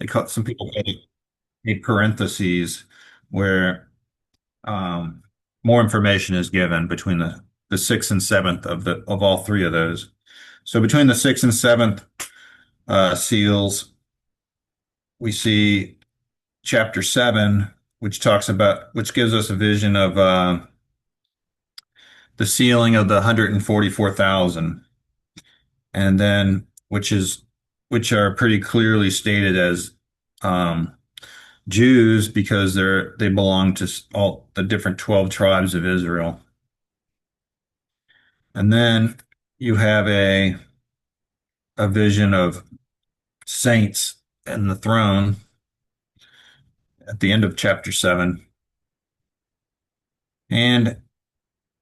some people call it a parentheses where um, more information is given between the sixth and seventh of all three of those. So between the sixth and seventh seals, we see chapter 7, which gives us a vision of the sealing of the 144,000, and then which are pretty clearly stated as um, Jews because they belong to all the different 12 tribes of Israel. And then you have a vision of saints and the throne at the end of chapter 7. And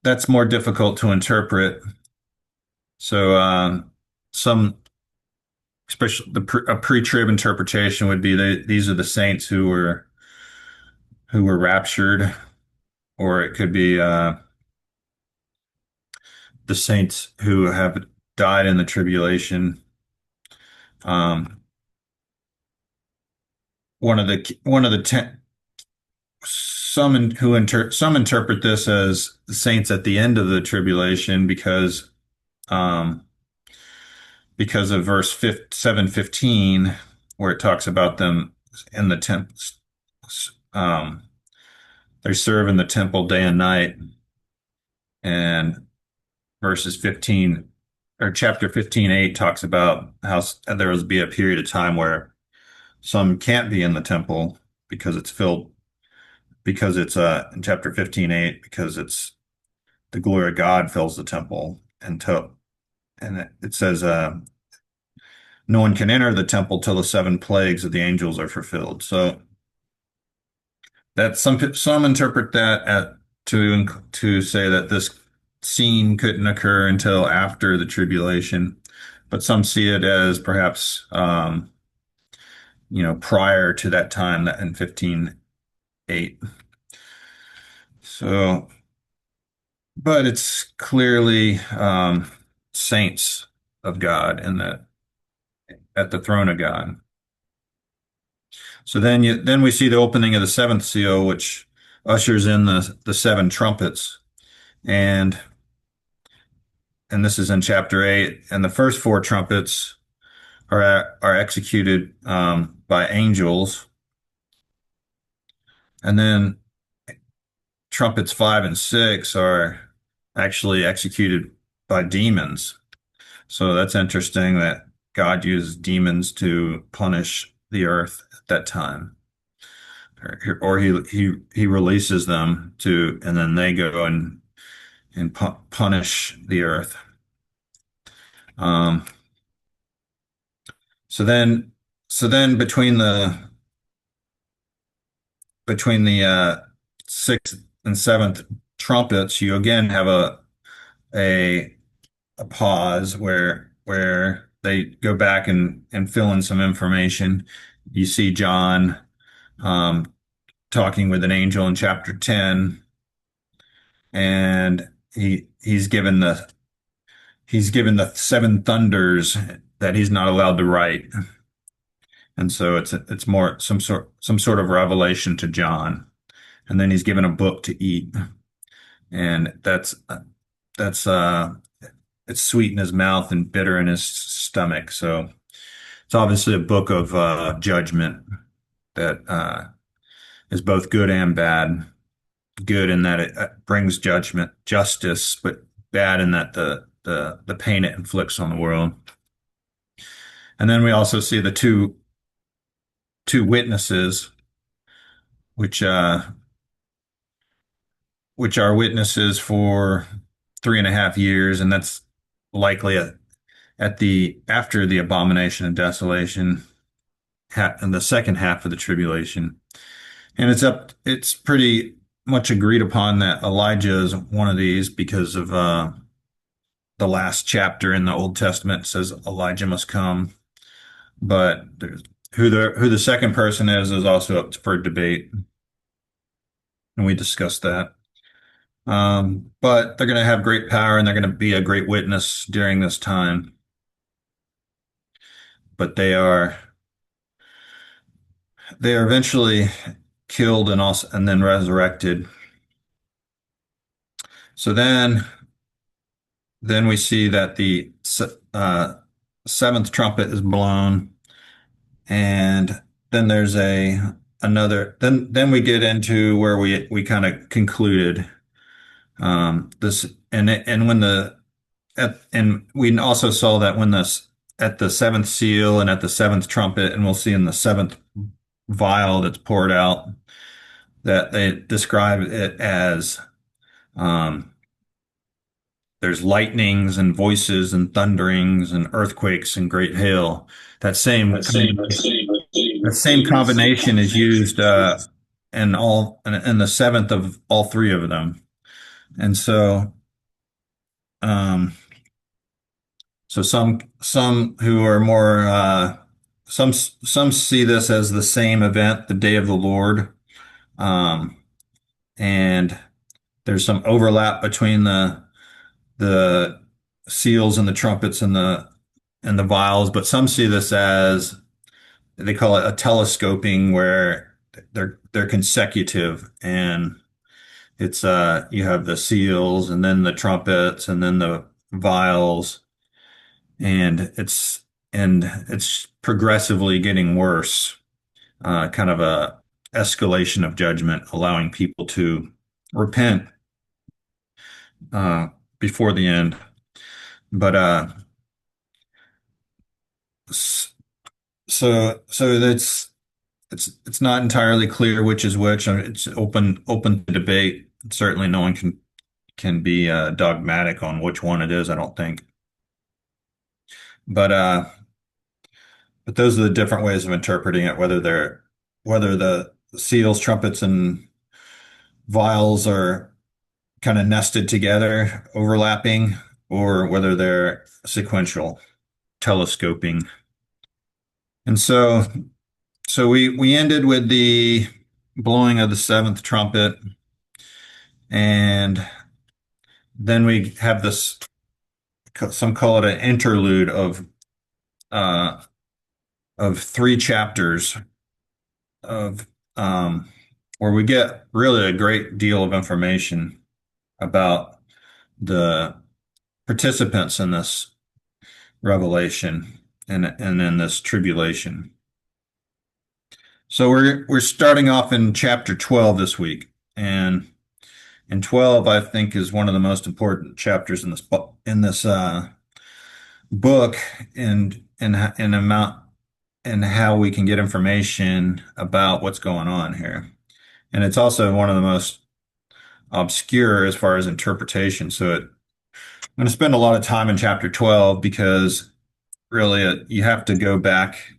that's more difficult to interpret. So some, especially a pre-trib interpretation would be these are the saints who were raptured, or it could be the saints who have died in the tribulation. Um, one of the ten, some interpret this as the saints at the end of the tribulation um, because of verse 7:15, where it talks about them in the temple. Um, they serve in the temple day and night, and verses 15 or chapter 15:8 talks about how there will be a period of time where some can't be in the temple because it's filled because it's in chapter 15:8 because it's the glory of God fills the temple and it says no one can enter the temple till the seven plagues of the angels are fulfilled. So that some interpret that to say that this scene couldn't occur until after the tribulation, but some see it as perhaps prior to that time that in 15:8. So, but it's clearly saints of God in that at the throne of God. So then we see the opening of the seventh seal, which ushers in the seven trumpets, and and this is in chapter 8. And the first four trumpets are executed by angels, and then trumpets 5 and 6 are actually executed by demons. So that's interesting that God used demons to punish the earth at that time, or he releases them and then they go and punish the earth. Um, so then, so then between the sixth and seventh trumpets, you again have a a pause where they go back and fill in some information. You see John um, talking with an angel in chapter 10, and he's given the seven thunders that he's not allowed to write. And so it's more some sort of revelation to John. And then he's given a book to eat. And that's it's sweet in his mouth and bitter in his stomach. So it's obviously a book of judgment that is both good and bad. Good in that it brings justice, but bad in that the pain it inflicts on the world. And then we also see the two witnesses, which uh, which are witnesses for 3.5 years, and that's likely at the after the abomination and desolation, in the second half of the tribulation. And it's pretty much agreed upon that Elijah is one of these because of the last chapter in the Old Testament says Elijah must come. But who the second person is also up for debate, and we discussed that. But they're going to have great power and they're going to be a great witness during this time. But they are eventually killed and then resurrected. So then we see that the seventh trumpet is blown, and then there's a another. Then we get into where we kind of concluded this, and when and we also saw that when this at the seventh seal and at the seventh trumpet, and we'll see in the seventh vial that's poured out, that they describe it as um, there's lightnings and voices and thunderings and earthquakes and great hail. That same that same combination is used in the seventh of all three of them. And um, so some who are more some see this as the same event, the day of the Lord, um, and there's some overlap between the seals and the trumpets and the vials, but some see this as they call it a telescoping, where they're consecutive, and it's you have the seals and then the trumpets and then the vials, and it's progressively getting worse, kind of a escalation of judgment, allowing people to repent uh, before the end. But so it's not entirely clear which is which. It's open to debate. Certainly, no one can be dogmatic on which one it is, I don't think. But but those are the different ways of interpreting it. Whether the seals, trumpets, and vials are kind of nested together, overlapping, or whether they're sequential, telescoping. And so we ended with the blowing of the seventh trumpet, and then we have this, some call it an interlude uh, of three chapters of where we get really a great deal of information about the participants in this revelation and in this tribulation. So we're starting off in chapter 12 this week, and in 12 I think is one of the most important chapters in this book, and amount and how we can get information about what's going on here. And it's also one of the most obscure as far as interpretation. I'm going to spend a lot of time in chapter 12 because really you have to go back.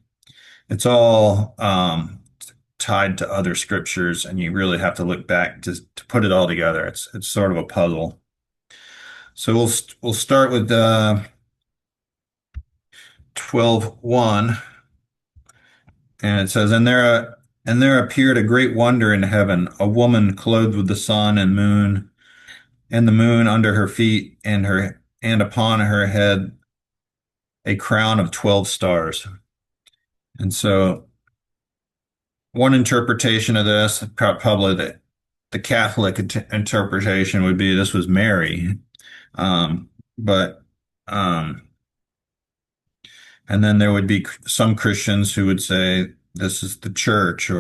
It's all tied to other scriptures, and you really have to look back to put it all together. It's sort of a puzzle. So we'll start with 12:1, and it says, and there appeared a great wonder in heaven, a woman clothed with the sun and moon, and the moon under her feet, and upon her head a crown of 12 stars. And so one interpretation of this, probably the Catholic interpretation, would be this was Mary. But and then there would be some Christians who would say this is the church,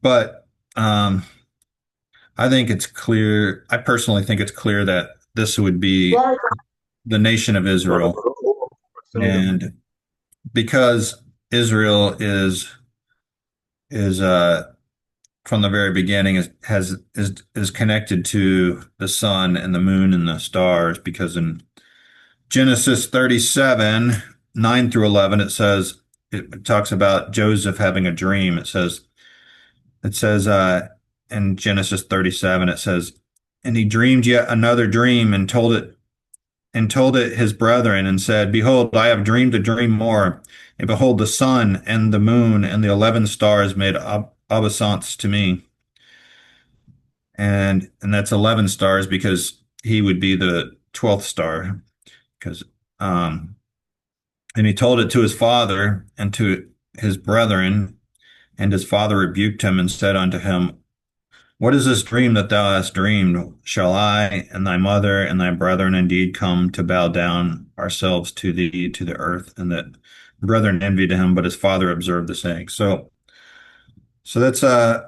but I think it's clear. I personally think it's clear that this would be the nation of Israel, and because Israel is from the very beginning is connected to the sun and the moon and the stars, because in Genesis 37, 9 through 11, it talks about Joseph having a dream. It says in Genesis 37, it says, and he dreamed yet another dream and told it his brethren, and said, behold, I have dreamed a dream more. And behold, the sun and the moon and the 11 stars made obeisance to me. And that's 11 stars because he would be the 12th star. Because and he told it to his father and to his brethren, And his father rebuked him and said unto him, What is this dream that thou hast dreamed? Shall I and thy mother and thy brethren indeed come to bow down ourselves to thee to the earth? And that the brethren envied him, but his father observed the saying. So that's I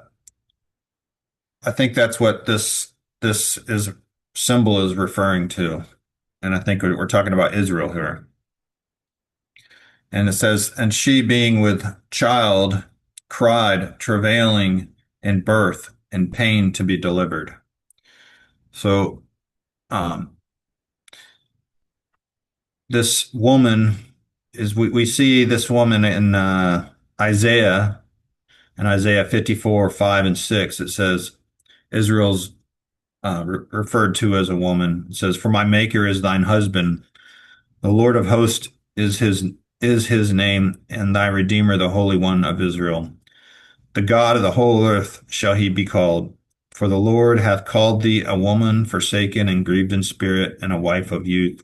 think that's what this is symbol is referring to. And I think we're talking about Israel here. And it says, and she being with child cried, travailing in birth, in pain to be delivered. So um, this woman we see this woman in Isaiah, in Isaiah 54, 5 and 6. It says, Israel's referred to as a woman. It says, For my maker is thine husband, the Lord of hosts is his name, and thy Redeemer, the Holy One of Israel. The God of the whole earth shall he be called. For the Lord hath called thee a woman forsaken and grieved in spirit, and a wife of youth,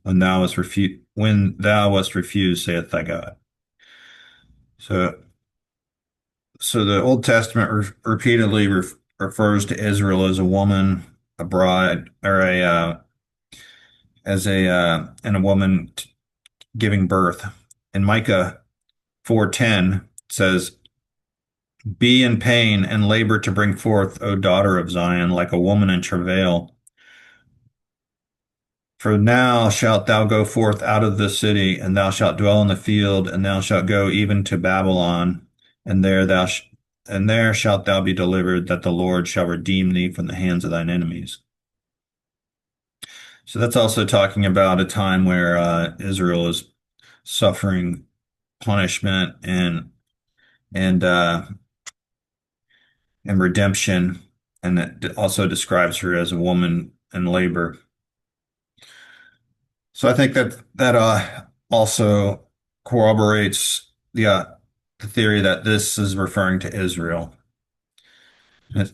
when thou wast refused, saith thy God. So, so the Old Testament repeatedly refers to Israel as a woman, a bride, or a as a and a woman giving birth. In Micah 4:10 says, Be in pain and labor to bring forth, O daughter of Zion, like a woman in travail. For now shalt thou go forth out of the city, and thou shalt dwell in the field, and thou shalt go even to Babylon, and there shalt thou be delivered, that the Lord shall redeem thee from the hands of thine enemies. So that's also talking about a time where Israel is suffering punishment and uh, and redemption, and it also describes her as a woman in labor. So I think that also corroborates the theory that this is referring to Israel.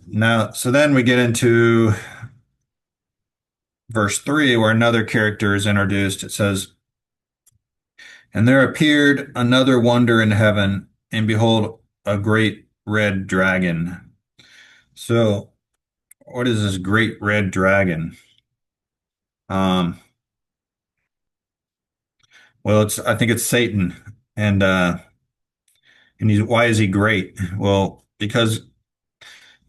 Now, so then we get into verse 3, where another character is introduced. It says, And there appeared another wonder in heaven, and behold, a great red dragon. So, what is this great red dragon? Um, well, I think it's Satan, and why is he great? Well, because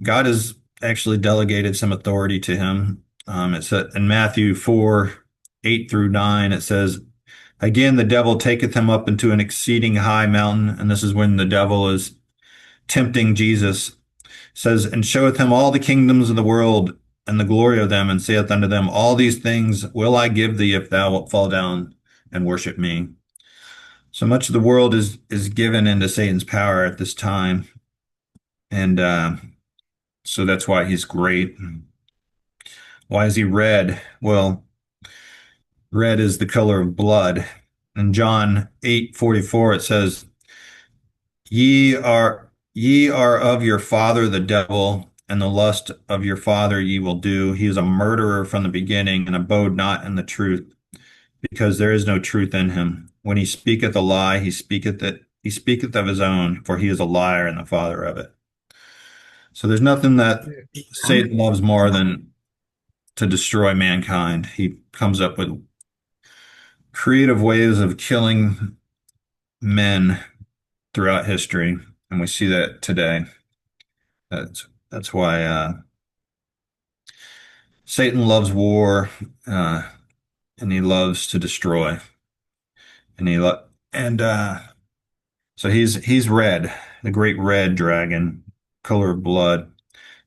God has actually delegated some authority to him. It said in Matthew 4, 8 through 9, it says, Again, the devil taketh him up into an exceeding high mountain. And this is when the devil is tempting Jesus. It says, And showeth him all the kingdoms of the world and the glory of them, and saith unto them, All these things will I give thee if thou wilt fall down and worship me. So much of the world is given into Satan's power at this time. And so that's why he's great. Why is he red? Well, red is the color of blood. In John 8:44, it says, Ye are of your father the devil, and the lust of your father ye will do. He is a murderer from the beginning, and abode not in the truth, because there is no truth in him. When he speaketh a lie, he speaketh of his own, for he is a liar and the father of it. So there's nothing that Satan loves more than to destroy mankind. He comes up with creative ways of killing men throughout history, and we see that today. That's why Satan loves war, uh, and he loves to destroy, and and so he's red, the great red dragon, color of blood.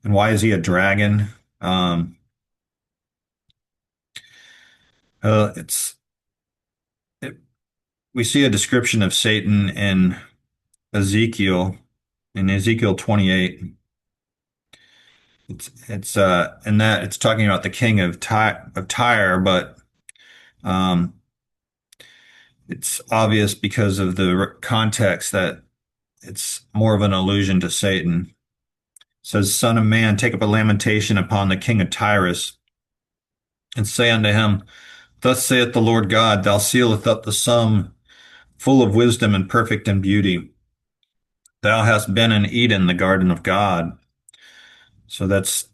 And why is he a dragon? Um, it's it, we see a description of Satan Ezekiel, in Ezekiel 28. It's in that it's talking about the king of Tyre, but um, it's obvious because of the context that it's more of an allusion to Satan. It says, Son of man, take up a lamentation upon the king of Tyrus, and say unto him, Thus saith the Lord God, Thou sealest up the sum, full of wisdom and perfect in beauty. Thou hast been in Eden, the garden of God. So that's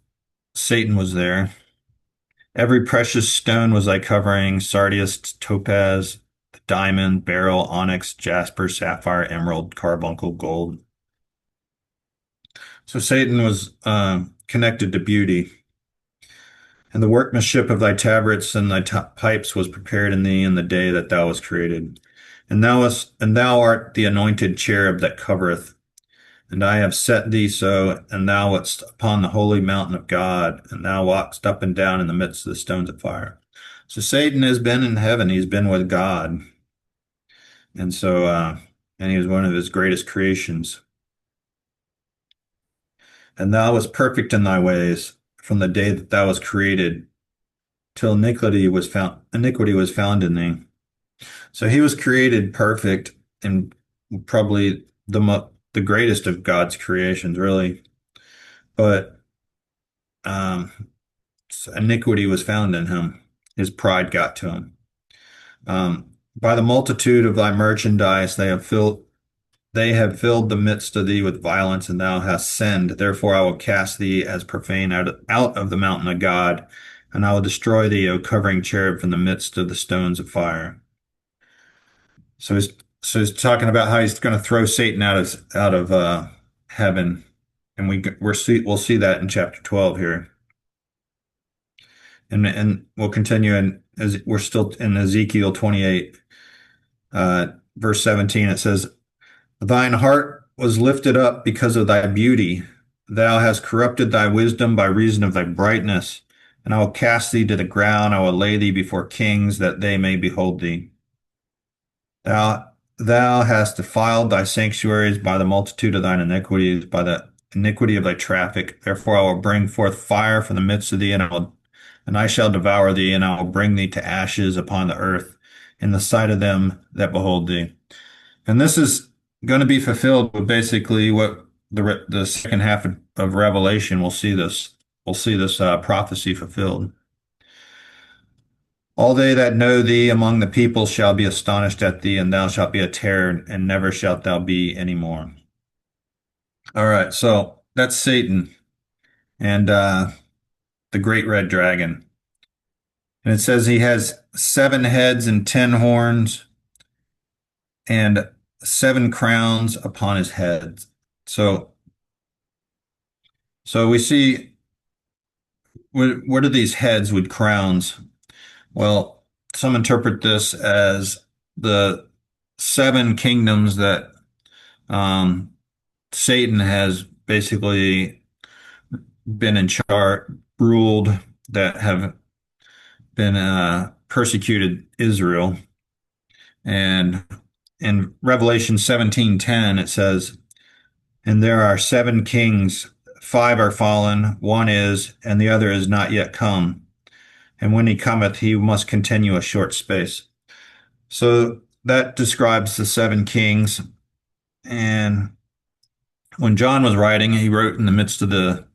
Satan was there. Every precious stone was thy covering, sardius, topaz, diamond, beryl, onyx, jasper, sapphire, emerald, carbuncle, gold. So Satan was connected to beauty. And the workmanship of thy tabrets and thy pipes was prepared in thee in the day that thou was created. And thou art the anointed cherub that covereth. And I have set thee so, and thou wast upon the holy mountain of God, and thou walkest up and down in the midst of the stones of fire. So Satan has been in heaven. He's been with God. And so, and he was one of his greatest creations. And thou wast perfect in thy ways from the day that thou was created till iniquity was found in thee. So he was created perfect and probably the greatest of God's creations, really. But um, iniquity was found in him. His pride got to him. By the multitude of thy merchandise, they have filled the midst of thee with violence, and thou hast sinned. Therefore, I will cast thee as profane out of the mountain of God, and I will destroy thee, O covering cherub, from the midst of the stones of fire. So he's talking about how he's going to throw Satan out of heaven, and we'll see that in chapter 12 here, and we'll continue in as we're still in Ezekiel 28, verse 17. It says, "Thine heart was lifted up because of thy beauty; thou hast corrupted thy wisdom by reason of thy brightness. And I will cast thee to the ground; I will lay thee before kings, that they may behold thee. Thou hast defiled thy sanctuaries by the multitude of thine iniquities, by the iniquity of thy traffic. Therefore I will bring forth fire from the midst of thee, and I shall devour thee, and I will bring thee to ashes upon the earth in the sight of them that behold thee." And this is going to be fulfilled with basically what the second half of Revelation will see this. We'll see this prophecy fulfilled. All they that know thee among the people shall be astonished at thee, and thou shalt be a terror, and never shalt thou be any more. All right, so that's Satan and the great red dragon. And it says he has 7 heads and 10 horns and 7 crowns upon his heads. So, so we see what are these heads with crowns? Well, some interpret this as the 7 kingdoms that um, Satan has basically been in charge, ruled, that have been persecuted Israel. And in Revelation 17:10, it says, "And there are 7 kings, 5 are fallen, one is, and the other is not yet come. And when he cometh, he must continue a short space." So that describes the 7 kings. And when John was writing, he wrote in the midst of the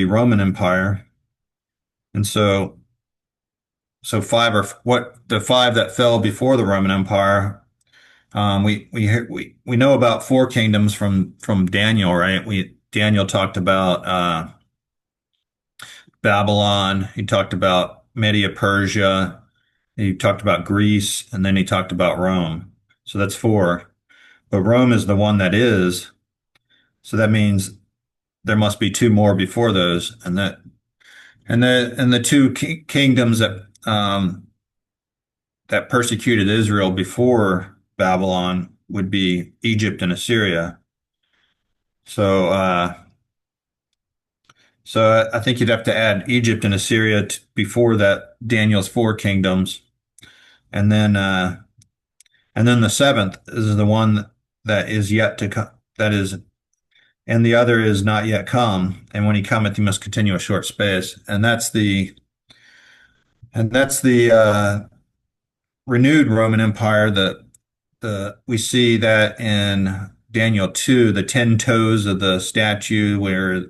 Roman Empire. And so 5 are what the 5 that fell before the Roman Empire. We know about 4 kingdoms from Daniel, right? Daniel talked about Babylon. He talked about Media Persia. He talked about Greece, and then he talked about Rome. So that's 4. But Rome is the one that is. So that means there must be 2 more before those, and the 2 kingdoms that persecuted Israel before Babylon would be Egypt and Assyria. So, so I think you'd have to add Egypt and Assyria before that Daniel's 4 kingdoms, and then the seventh is the one that is yet to come. That is, and the other is not yet come. And when he cometh, he must continue a short space. And that's the renewed Roman Empire. The we see that in Daniel 2, the 10 toes of the statue, where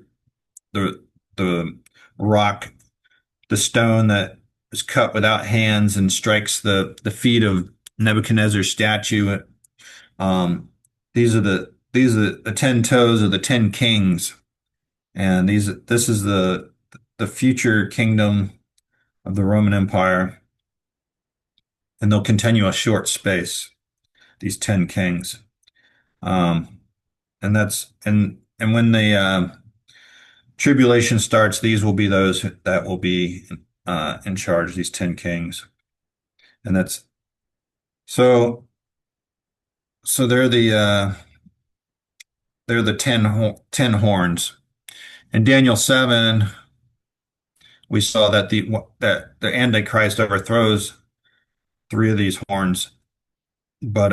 the rock, the stone that is cut without hands and strikes the feet of Nebuchadnezzar's statue. Um, these are these are the 10 toes of the 10 kings, and this is the future kingdom of the Roman Empire, and they'll continue a short space, these 10 kings. Um, and when the tribulation starts, these will be those that will be in charge, these 10 kings. And that's so so they're the 10 horns. In Daniel 7, we saw that the Antichrist overthrows three of these horns, but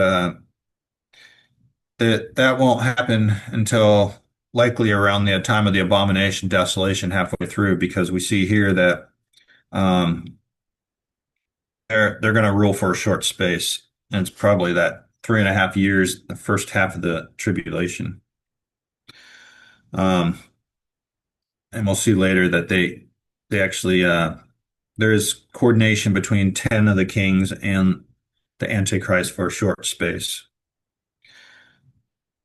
that won't happen until likely around the time of the abomination desolation halfway through, because we see here that um, they're going to rule for a short space, and it's probably that 3.5 years, the first half of the tribulation. Um, and we'll see later that they actually there is coordination between 10 of the kings and the Antichrist for a short space.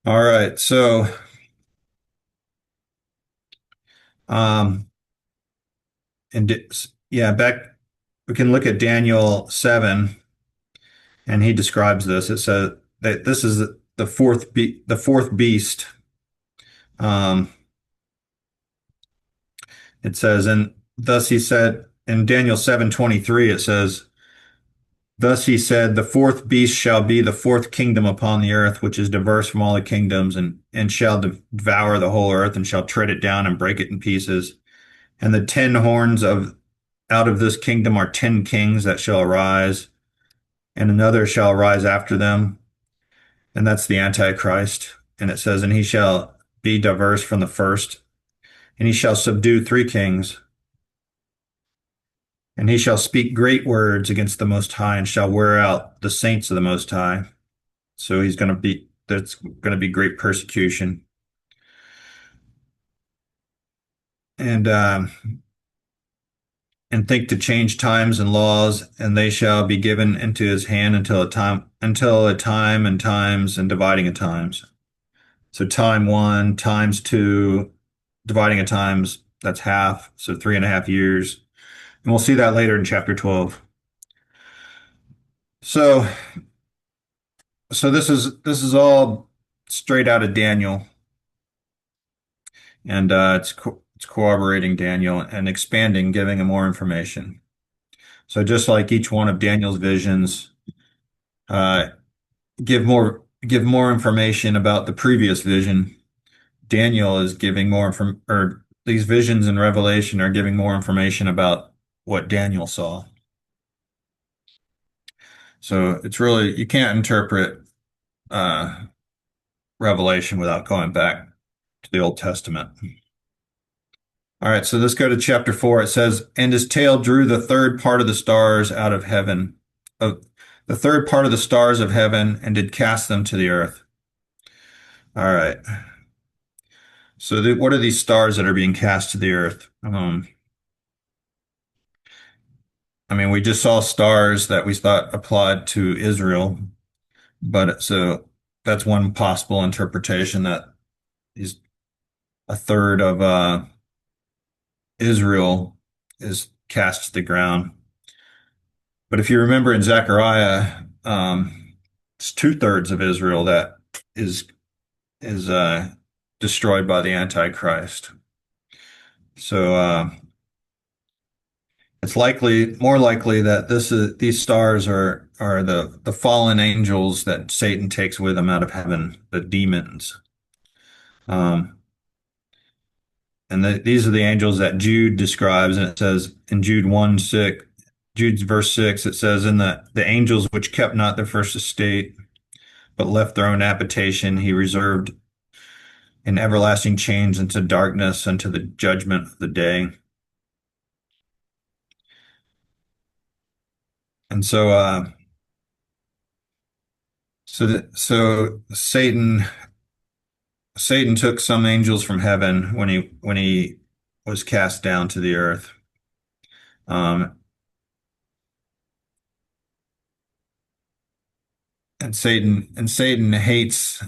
All right, so um, yeah, back we can look at Daniel 7, and he describes this. It says that this is the fourth beast. Um, it says, and thus he said in Daniel 7:23, it says, thus he said, the fourth beast shall be the fourth kingdom upon the earth, which is diverse from all the kingdoms, and shall devour the whole earth, and shall tread it down and break it in pieces. And the 10 horns of out of this kingdom are 10 kings that shall arise, and another shall arise after them, and that's the Antichrist. And it says, and he shall be diverse from the first, and he shall subdue three kings, and he shall speak great words against the Most High, and shall wear out the saints of the Most High. So that's going to be great persecution. And and think to change times and laws, and they shall be given into his hand until a time and times and dividing of times. So time one, times two, dividing of times, that's half, so 3.5 years. And we'll see that later in chapter 12. So this is all straight out of Daniel, and it's corroborating Daniel and expanding, giving him more information. So just like each one of Daniel's visions, uh, give more information about the previous vision. Daniel is giving more or these visions in Revelation are giving more information about what Daniel saw. So it's really, you can't interpret uh, Revelation without going back to the Old Testament. All right, so let's go to chapter 4. It says, and his tail drew the third part of the stars out of heaven, the third part of the stars of heaven, and did cast them to the earth. All right. So what are these stars that are being cast to the earth? I mean, we just saw stars that we thought applied to Israel, but so that's one possible interpretation, that is a third of Israel is cast to the ground. But if you remember in Zechariah, it's 2/3 of Israel that is is destroyed by the Antichrist. So it's more likely that these stars are the fallen angels that Satan takes with him out of heaven, the demons. Um, and these are the angels that Jude describes, and it says in Jude's verse 6, it says, in the angels which kept not their first estate, but left their own habitation, he reserved in everlasting chains into darkness unto the judgment of the day. And so Satan took some angels from heaven when he was cast down to the earth. Um, and Satan hates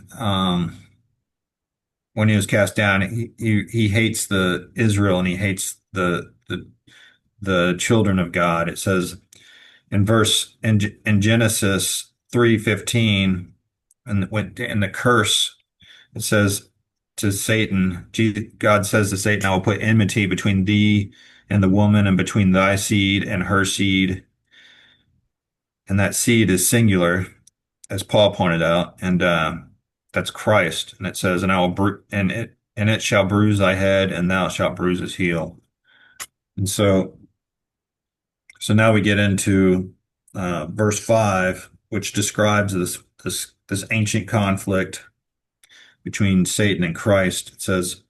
when he was cast down, he hates the Israel and he hates the children of God. It says in Genesis 3:15, and when in the curse, it says to Satan, God says to Satan, I will put enmity between thee and the woman, and between thy seed and her seed. And that seed is singular, as Paul pointed out, and that's Christ. And it says, and I will and it shall bruise thy head, and thou shalt bruise his heel. And so now we get into verse 5, which describes this ancient conflict between Satan and Christ. It says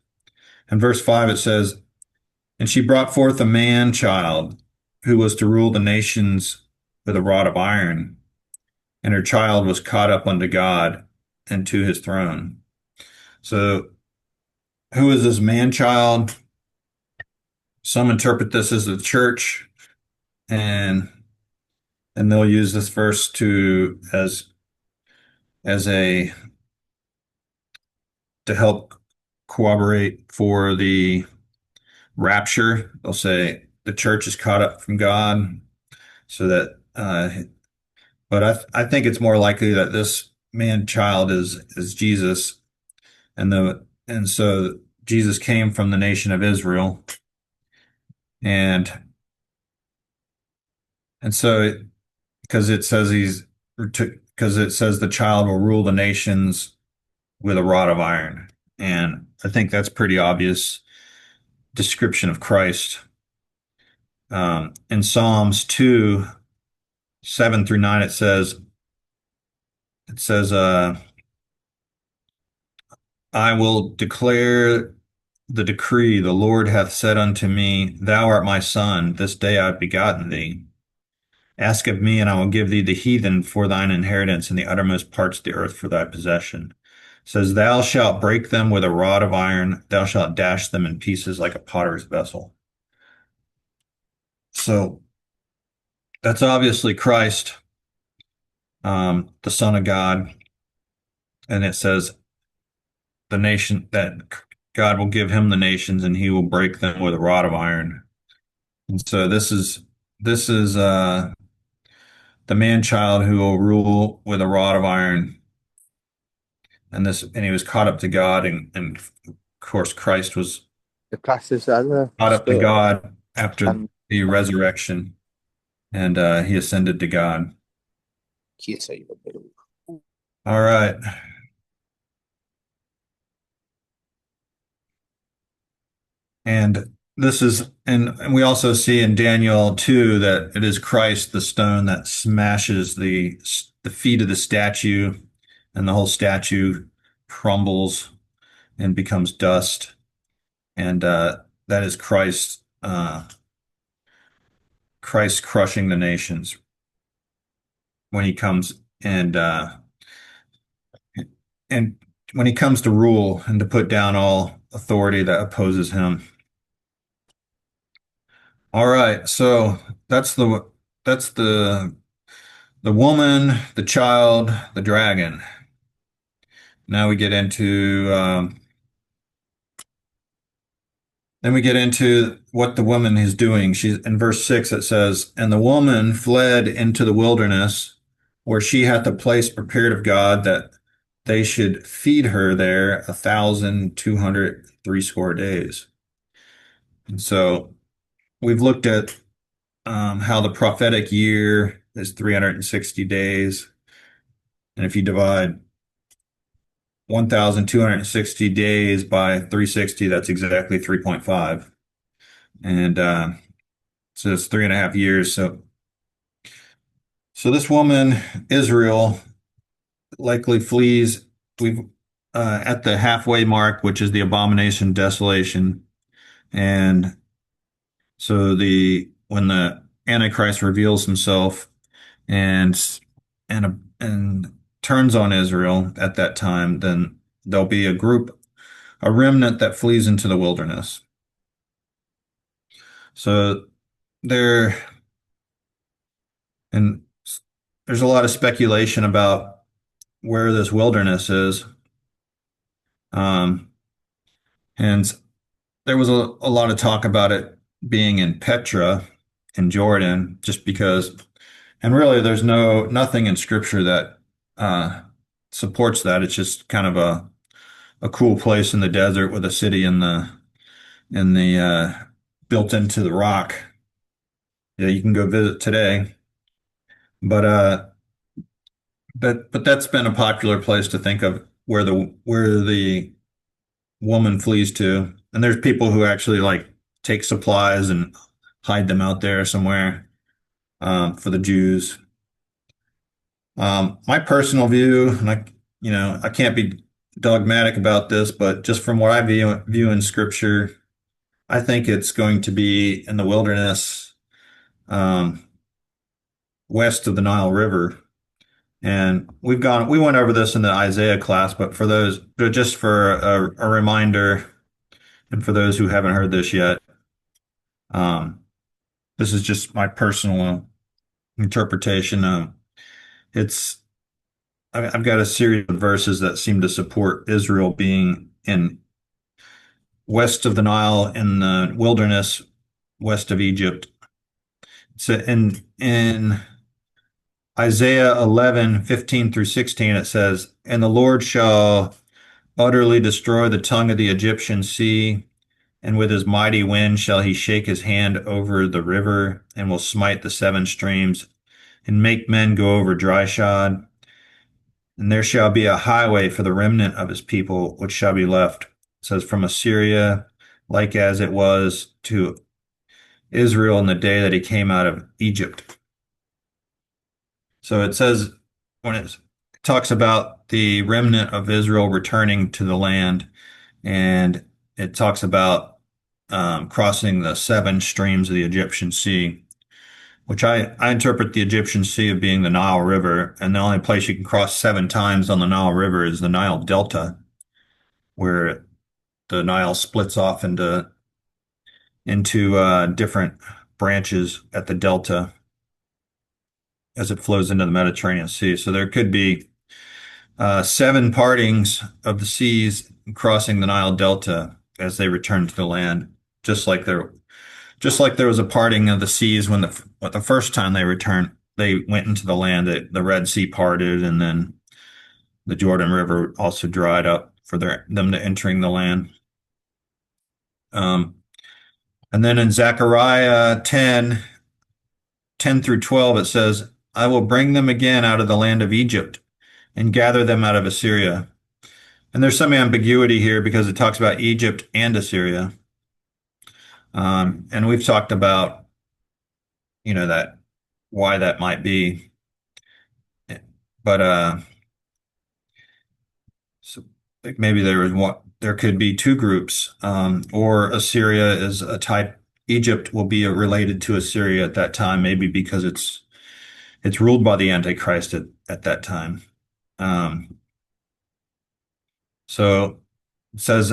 in verse 5, it says, and she brought forth a man child who was to rule the nations with a rod of iron, and her child was caught up unto God and to his throne. So who is this man child? Some interpret this as the church, and they'll use this verse to as a to help corroborate for the rapture. They'll say the church is caught up from God, so that. But I think it's more likely that this man child is Jesus, and so Jesus came from the nation of Israel, and so because it says because it says the child will rule the nations with a rod of iron, and I think that's pretty obvious description of Christ. In Psalms 2:7 through 9, it says, I will declare the decree, the Lord hath said unto me, Thou art my son, this day I have begotten thee. Ask of me, and I will give thee the heathen for thine inheritance, and the uttermost parts of the earth for thy possession. It says, Thou shalt break them with a rod of iron, thou shalt dash them in pieces like a potter's vessel. So that's obviously Christ, the Son of God. And it says the nation that God will give him the nations and he will break them with a rod of iron. And so this is the man child who will rule with a rod of iron. And he was caught up to God, and of course Christ was The classes as a caught up to stutter God after and the resurrection, and he ascended to God. chiesa io davvero. All right. And and we also see in Daniel 2 that it is Christ, the stone that smashes the feet of the statue, and the whole statue crumbles and becomes dust. And that is Christ crushing the nations when he comes and when he comes to rule and to put down all authority that opposes him. All right, so that's the woman, the child, the dragon. Now we get into then we get into what the woman is doing. She's in verse 6. It says, "And the woman fled into the wilderness, where she hath a place prepared of God, that they should feed her there 1,260 days." And so we've looked at how the prophetic year is 360 days. And if you divide 1,260 days by 360, that's exactly 3.5. And so it's 3.5 years. So this woman, Israel, likely flees. We've at the halfway mark, which is the abomination desolation. And so when the Antichrist reveals himself and and turns on Israel at that time, then there'll be a remnant that flees into the wilderness. So there, and there's a lot of speculation about where this wilderness is. And there was a lot of talk about it being in Petra in Jordan, just because, and really there's nothing in scripture that uh, supports that. It's just kind of a cool place in the desert with a city in the built into the rock. Yeah, you can go visit today. But but that's been a popular place to think of where the woman flees to. And there's people who actually like take supplies and hide them out there somewhere for the Jews. My personal view, and I can't be dogmatic about this, but just from what I view in Scripture, I think it's going to be in the wilderness, um, west of the Nile River. And we went over this in the Isaiah class, but just for a reminder, and for those who haven't heard this yet, um, this is just my personal interpretation. It's I've got a series of verses that seem to support Israel being in west of the Nile in the wilderness, west of Egypt. So in Isaiah 11:15 through 16, it says, "And the Lord shall utterly destroy the tongue of the Egyptian sea, and with his mighty wind shall he shake his hand over the river, and will smite the seven streams, and make men go over dry shod. And there shall be a highway for the remnant of his people, which shall be left." It says, "From Assyria, like as it was to Israel in the day that he came out of Egypt." So it says, when it talks about the remnant of Israel returning to the land, and it talks about crossing the seven streams of the Egyptian Sea, which I interpret the Egyptian Sea of being the Nile River, and the only place you can cross seven times on the Nile River is the Nile Delta, where the Nile splits off into different branches at the delta as it flows into the Mediterranean Sea. So there could be seven partings of the seas crossing the Nile Delta as they return to the land, just like there was a parting of the seas when the first time they went into the land. The Red Sea parted, and then the Jordan River also dried up for them to entering the land. Um, and then in Zechariah 10 through 12, it says, "I will bring them again out of the land of Egypt and gather them out of Assyria." And there's some ambiguity here because it talks about Egypt and Assyria. And we've talked about, that why that might be. But so like maybe there could be two groups, or Assyria is a type. Egypt will be related to Assyria at that time, maybe because it's ruled by the Antichrist at that time. Um, so it says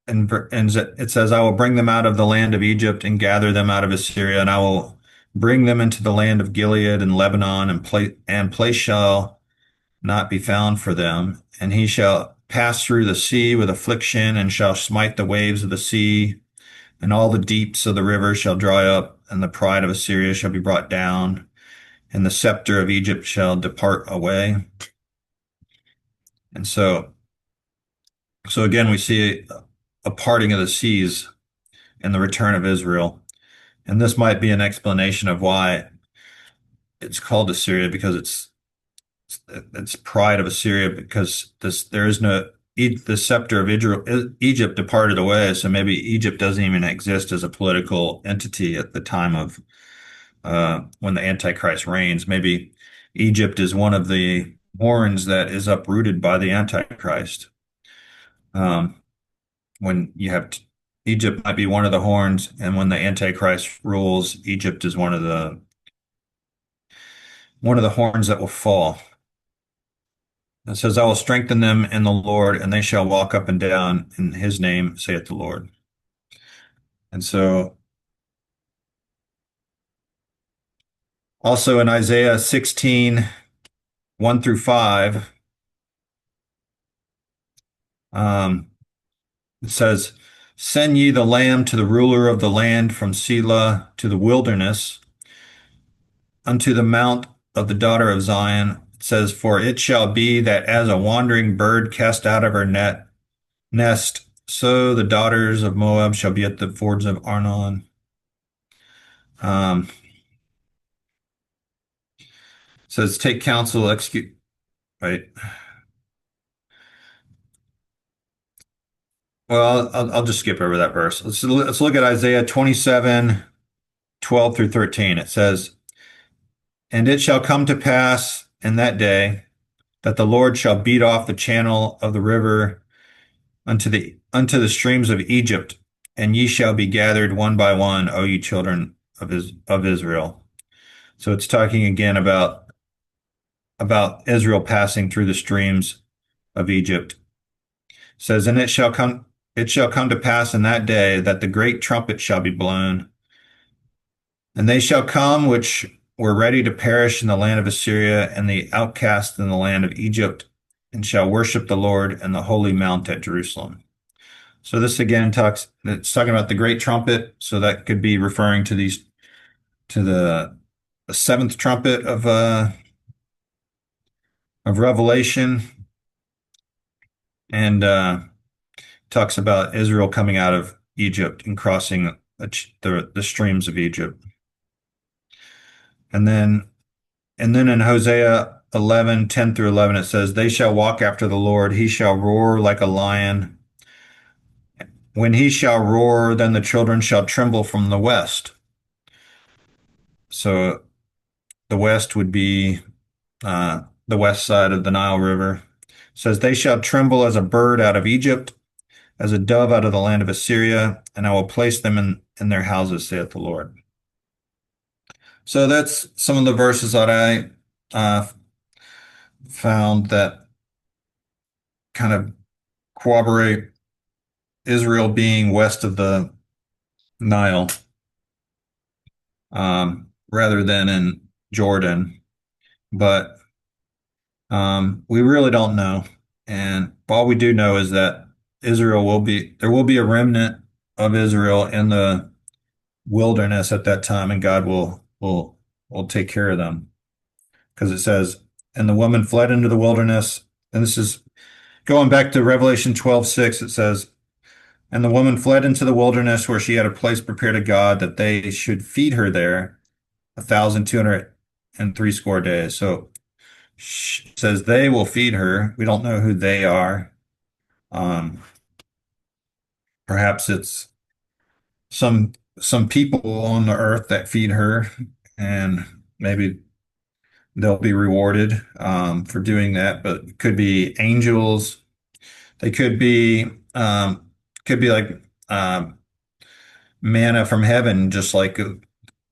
and it says, "I will bring them out of the land of Egypt and gather them out of Assyria, and I will bring them into the land of Gilead and Lebanon, and place shall not be found for them. And he shall pass through the sea with affliction, and shall smite the waves of the sea, and all the deeps of the river shall dry up, and the pride of Assyria shall be brought down, and the scepter of Egypt shall depart away." And so again, we see a parting of the seas and the return of Israel. And this might be an explanation of why it's called Assyria, because it's pride of Assyria, because there is no the scepter of Egypt departed away, so maybe Egypt doesn't even exist as a political entity at the time of when the Antichrist reigns. Maybe Egypt is one of the horns that is uprooted by the Antichrist. Um, when you have Egypt might be one of the horns, and when the Antichrist rules, Egypt is one of the horns that will fall. It says, "I will strengthen them in the Lord, and they shall walk up and down in his name, saith the Lord." And so also in Isaiah 16, 1 through 5, um, it says, Send ye the lamb to the ruler of the land from Selah to the wilderness, unto the mount of the daughter of Zion. It says, for it shall be that as a wandering bird cast out of her nest, so the daughters of Moab shall be at the fords of Arnon. Um, says, take counsel, execute. Right. Well, I'll just skip over that verse. Let's look at Isaiah 27, 12 through 13. It says, and it shall come to pass in that day that the Lord shall beat off the channel of the river unto the streams of Egypt, and ye shall be gathered one by one, O ye children of Israel. So it's talking again about Israel passing through the streams of Egypt. It says, and it shall come to pass in that day that the great trumpet shall be blown, and they shall come which were ready to perish in the land of Assyria, and the outcast in the land of Egypt, and shall worship the Lord in the holy mount at Jerusalem. So this again it's talking about the great trumpet. So that could be referring to the seventh trumpet of Revelation, and talks about Israel coming out of Egypt and crossing the streams of Egypt. And then in Hosea 11, 10 through 11, it says, they shall walk after the Lord. He shall roar like a lion. When he shall roar, then the children shall tremble from the west. So the west would be the west side of the Nile River. It says, they shall tremble as a bird out of Egypt, as a dove out of the land of Assyria, and I will place them in their houses, saith the Lord. So that's some of the verses that I found that kind of corroborate Israel being west of the Nile, rather than in Jordan. But we really don't know. And all we do know is that there will be a remnant of Israel in the wilderness at that time, and God will take care of them. Because it says, and the woman fled into the wilderness. And this is going back to Revelation 12:6. It says, and the woman fled into the wilderness where she had a place prepared to God that they should feed her there 1,263 days. So it says they will feed her. We don't know who they are. Um, Perhaps it's some people on the earth that feed her, and maybe they'll be rewarded for doing that. But it could be angels. They could be like manna from heaven, just like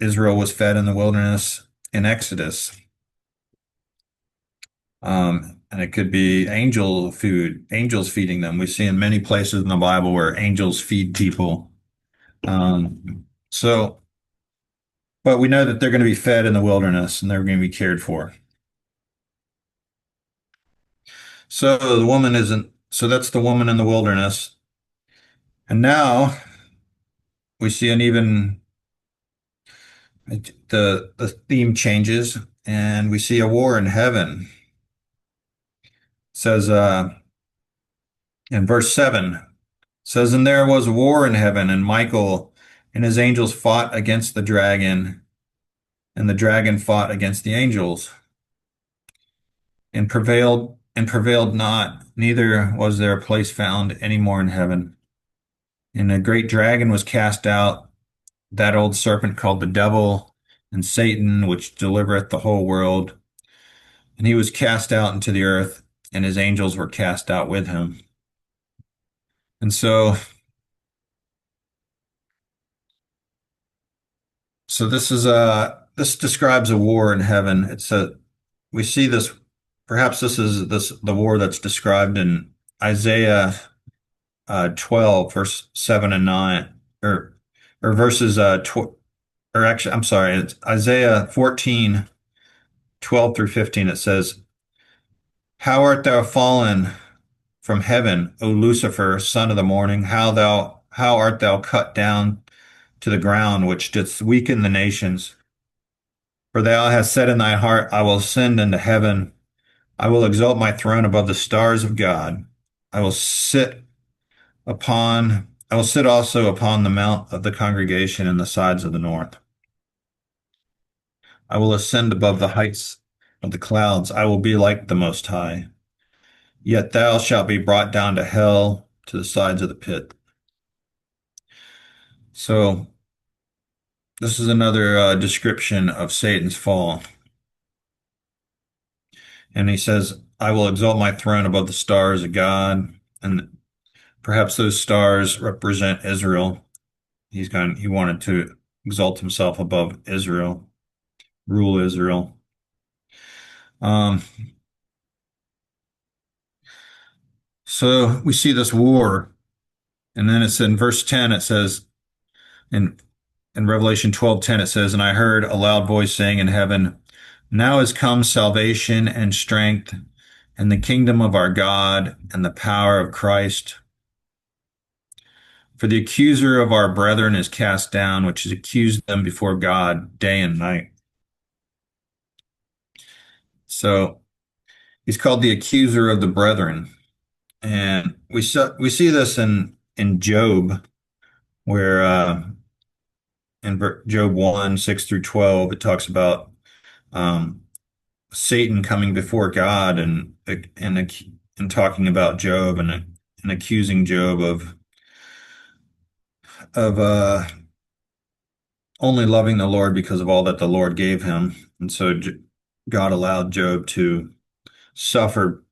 Israel was fed in the wilderness in Exodus. And it could be angels feeding them. We see in many places in the Bible where angels feed people. So, but we know that they're going to be fed in the wilderness and they're going to be cared for. So that's the woman in the wilderness. And now we see the theme changes and we see a war in heaven. It says, in verse 7, says, and there was a war in heaven, and Michael and his angels fought against the dragon, and the dragon fought against the angels, and prevailed not, neither was there a place found any more in heaven. And a great dragon was cast out, that old serpent called the devil and Satan, which delivereth the whole world. And he was cast out into the earth, and his angels were cast out with him. And so this describes a war in heaven. We see this, perhaps this is the war that's described in Isaiah 12 verse 7 and 9, or verses or actually I'm sorry, it's Isaiah 14 12 through 15. It says, how art thou fallen from heaven, O Lucifer, son of the morning? how art thou cut down to the ground, which didst weaken the nations? For thou hast said in thy heart, I will ascend into heaven. I will exalt my throne above the stars of God. I will sit I will sit also upon the mount of the congregation in the sides of the north. I will ascend above the heights of the clouds. I will be like the Most High. Yet thou shalt be brought down to hell, to the sides of the pit. So this is another description of Satan's fall. And he says, I will exalt my throne above the stars of God. And perhaps those stars represent Israel. He wanted to exalt himself above Israel, rule Israel. Um, so we see this war. And then it's in verse 10, it says, in Revelation 12:10, it says, and I heard a loud voice saying in heaven, now is come salvation and strength and the kingdom of our God and the power of Christ. For the accuser of our brethren is cast down, which has accused them before God day and night. So he's called the accuser of the brethren. And we see this in Job, where in Job 1, 6 through 12, it talks about um, Satan coming before God and talking about Job and accusing Job of only loving the Lord because of all that the Lord gave him. And so God allowed Job to suffer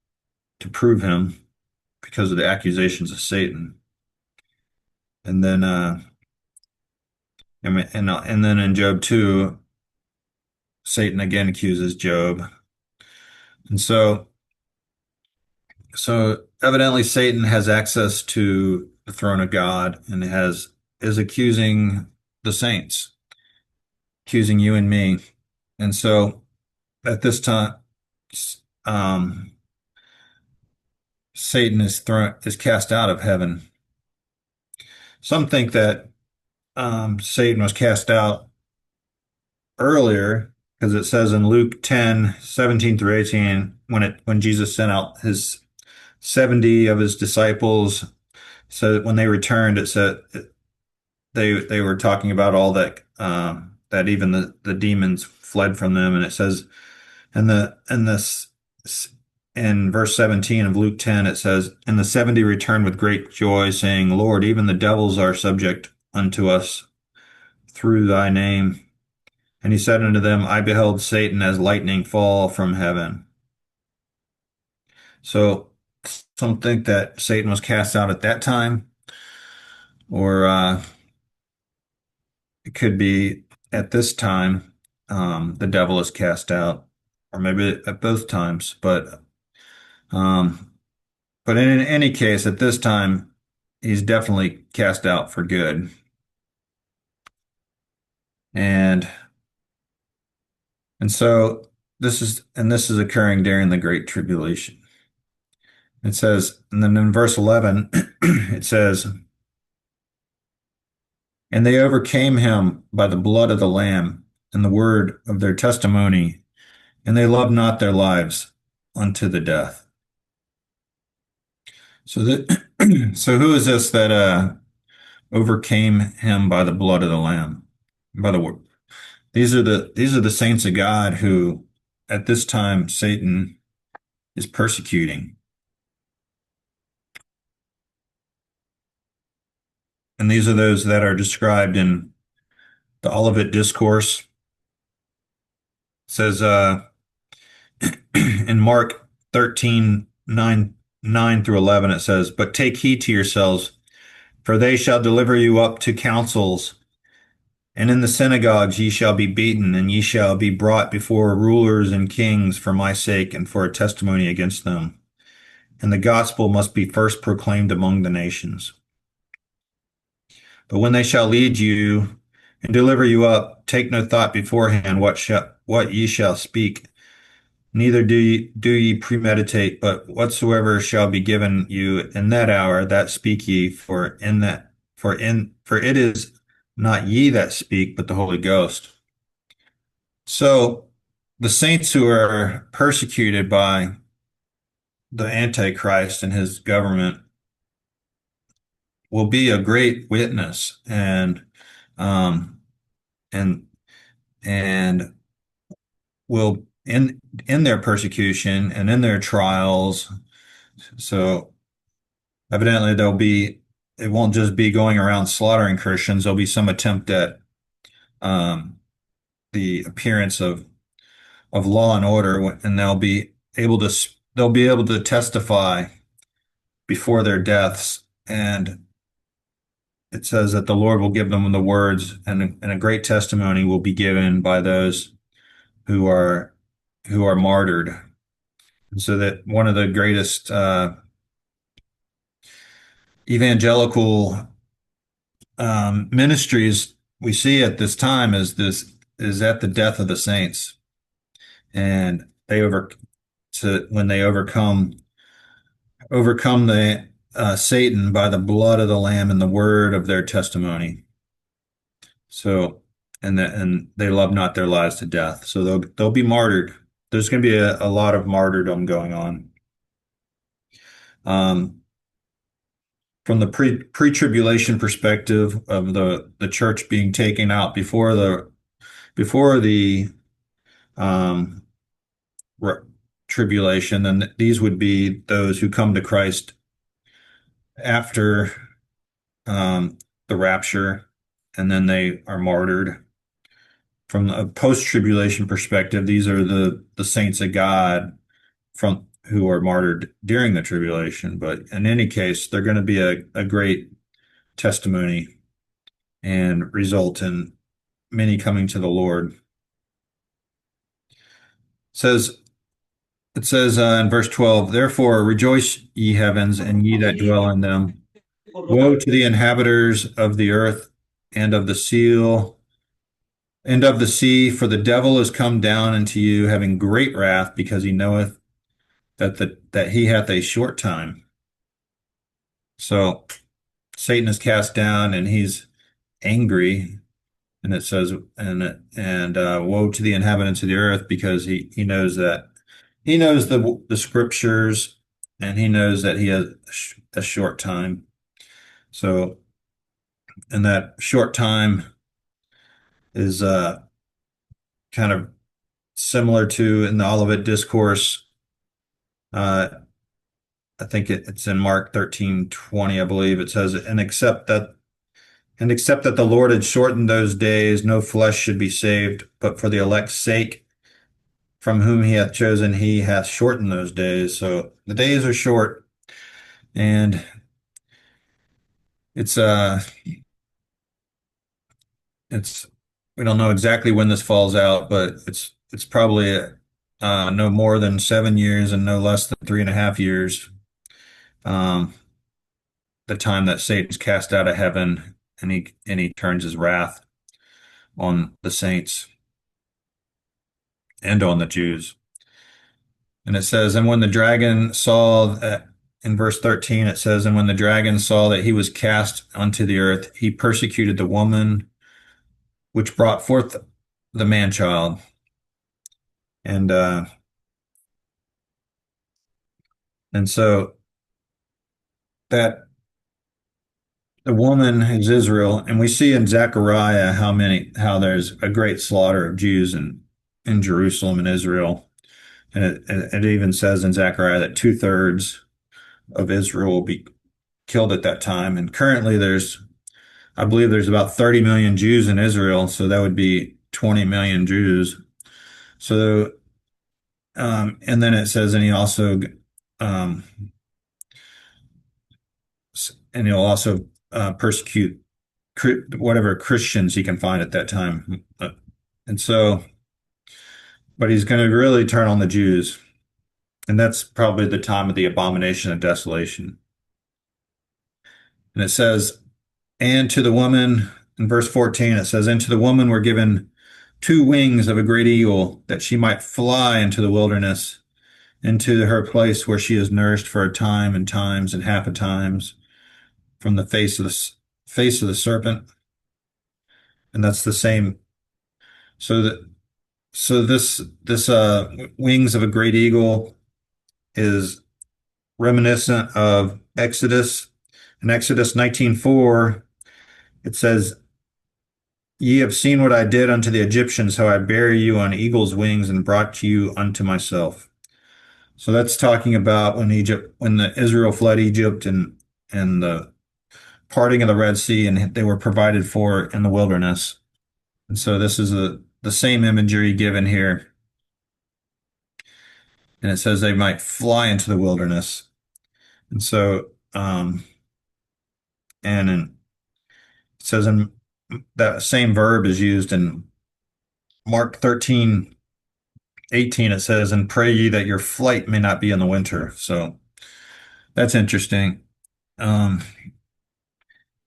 to prove him because of the accusations of Satan. And then and then in Job 2, Satan again accuses Job. And so evidently Satan has access to the throne of God and is accusing the saints, accusing you and me. And so at this time, um, Satan is cast out of heaven. Some think that Satan was cast out earlier because it says in Luke 10:17 through 18, when Jesus sent out his 70 of his disciples, so that when they returned, it said they were talking about all that even the demons fled from them, and it says in this in verse 17 of Luke 10, it says, and the 70 returned with great joy, saying, Lord, even the devils are subject unto us through thy name. And he said unto them, I beheld Satan as lightning fall from heaven. So some think that Satan was cast out at that time, or it could be at this time, the devil is cast out, or maybe at both times. Um, but in any case, at this time, he's definitely cast out for good. And so this is occurring during the Great Tribulation. It says, and then in verse 11, it says, and they overcame him by the blood of the Lamb and the word of their testimony, and they loved not their lives unto the death. So so who is this that overcame him by the blood of the Lamb? By the word. These are the saints of God who at this time Satan is persecuting. And these are those that are described in the Olivet Discourse. It says in Mark 13, 9 through 11, it says, but take heed to yourselves, for they shall deliver you up to councils, and in the synagogues ye shall be beaten, and ye shall be brought before rulers and kings for my sake and for a testimony against them. And the gospel must be first proclaimed among the nations. But when they shall lead you and deliver you up, take no thought beforehand what ye shall speak, neither do ye premeditate, but whatsoever shall be given you in that hour, that speak ye, for it is not ye that speak, but the Holy Ghost. So the saints who are persecuted by the Antichrist and his government will be a great witness um and and will in their persecution and in their trials. So evidently it won't just be going around slaughtering Christians. There'll be some attempt at um the appearance of law and order, and they'll be able to testify before their deaths. And it says that the Lord will give them the words, and a great testimony will be given by those who are martyred. And so that one of the greatest evangelical ministries we see at this time is at the death of the saints, and when they overcome the Satan by the blood of the Lamb and the word of their testimony. So, and they love not their lives to death. So they'll be martyred. There's going to be a lot of martyrdom going on. Um, from the pre-tribulation perspective of the church being taken out before the um, tribulation, then these would be those who come to Christ after the rapture, and then they are martyred. From a post-tribulation perspective, these are the saints of God from who are martyred during the tribulation. But in any case, they're going to be a great testimony and result in many coming to the Lord. Says it says in verse 12, therefore rejoice ye heavens and ye that dwell in them. Woe to the inhabitants of the earth and of the seal and of the sea, for the devil is come down unto you, having great wrath, because he knoweth that he hath a short time. So Satan is cast down, and he's angry, and it says, and woe to the inhabitants of the earth, because he knows that he knows the scriptures, and he knows that he has a short time. So, and that short time is kind of similar to in the Olivet Discourse. Uh, I think it's in Mark 13:20, I believe. It says, and except that the Lord had shortened those days, no flesh should be saved, but for the elect's sake, from whom he hath chosen, he hath shortened those days. So the days are short, and it's it's we don't know exactly when this falls out, but it's probably no more than 7 years and no less than 3.5 years. Um, the time that Satan's cast out of heaven, and he turns his wrath on the saints and on the Jews. And it says, and when the dragon saw that, in verse 13, it says, and when the dragon saw that he was cast unto the earth, he persecuted the woman which brought forth the man child. And and so that the woman is Israel, and we see in Zechariah how there's a great slaughter of Jews in Jerusalem and Israel. And it even says in Zechariah that 2/3 of Israel will be killed at that time. And currently I believe there's about 30 million Jews in Israel, so that would be 20 million Jews. So, and then it says, um, and he'll also persecute whatever Christians he can find at that time. And so, but he's going to really turn on the Jews. And that's probably the time of the abomination of desolation. And it says, and to the woman, in verse 14, it says, and to the woman were given two wings of a great eagle, that she might fly into the wilderness, into her place where she is nourished for a time and times and half a times from the face face of the serpent, and that's the same. So that this wings of a great eagle is reminiscent of Exodus. In Exodus 19:4, it says, "Ye have seen what I did unto the Egyptians, how I bare you on eagle's wings and brought you unto myself." So that's talking about when the Israel fled Egypt and the parting of the Red Sea, and they were provided for in the wilderness. And so this is the same imagery given here, and it says they might fly into the wilderness. And so, it says in that same verb is used in Mark 13:18. It says, "And pray ye that your flight may not be in the winter." So that's interesting. Um,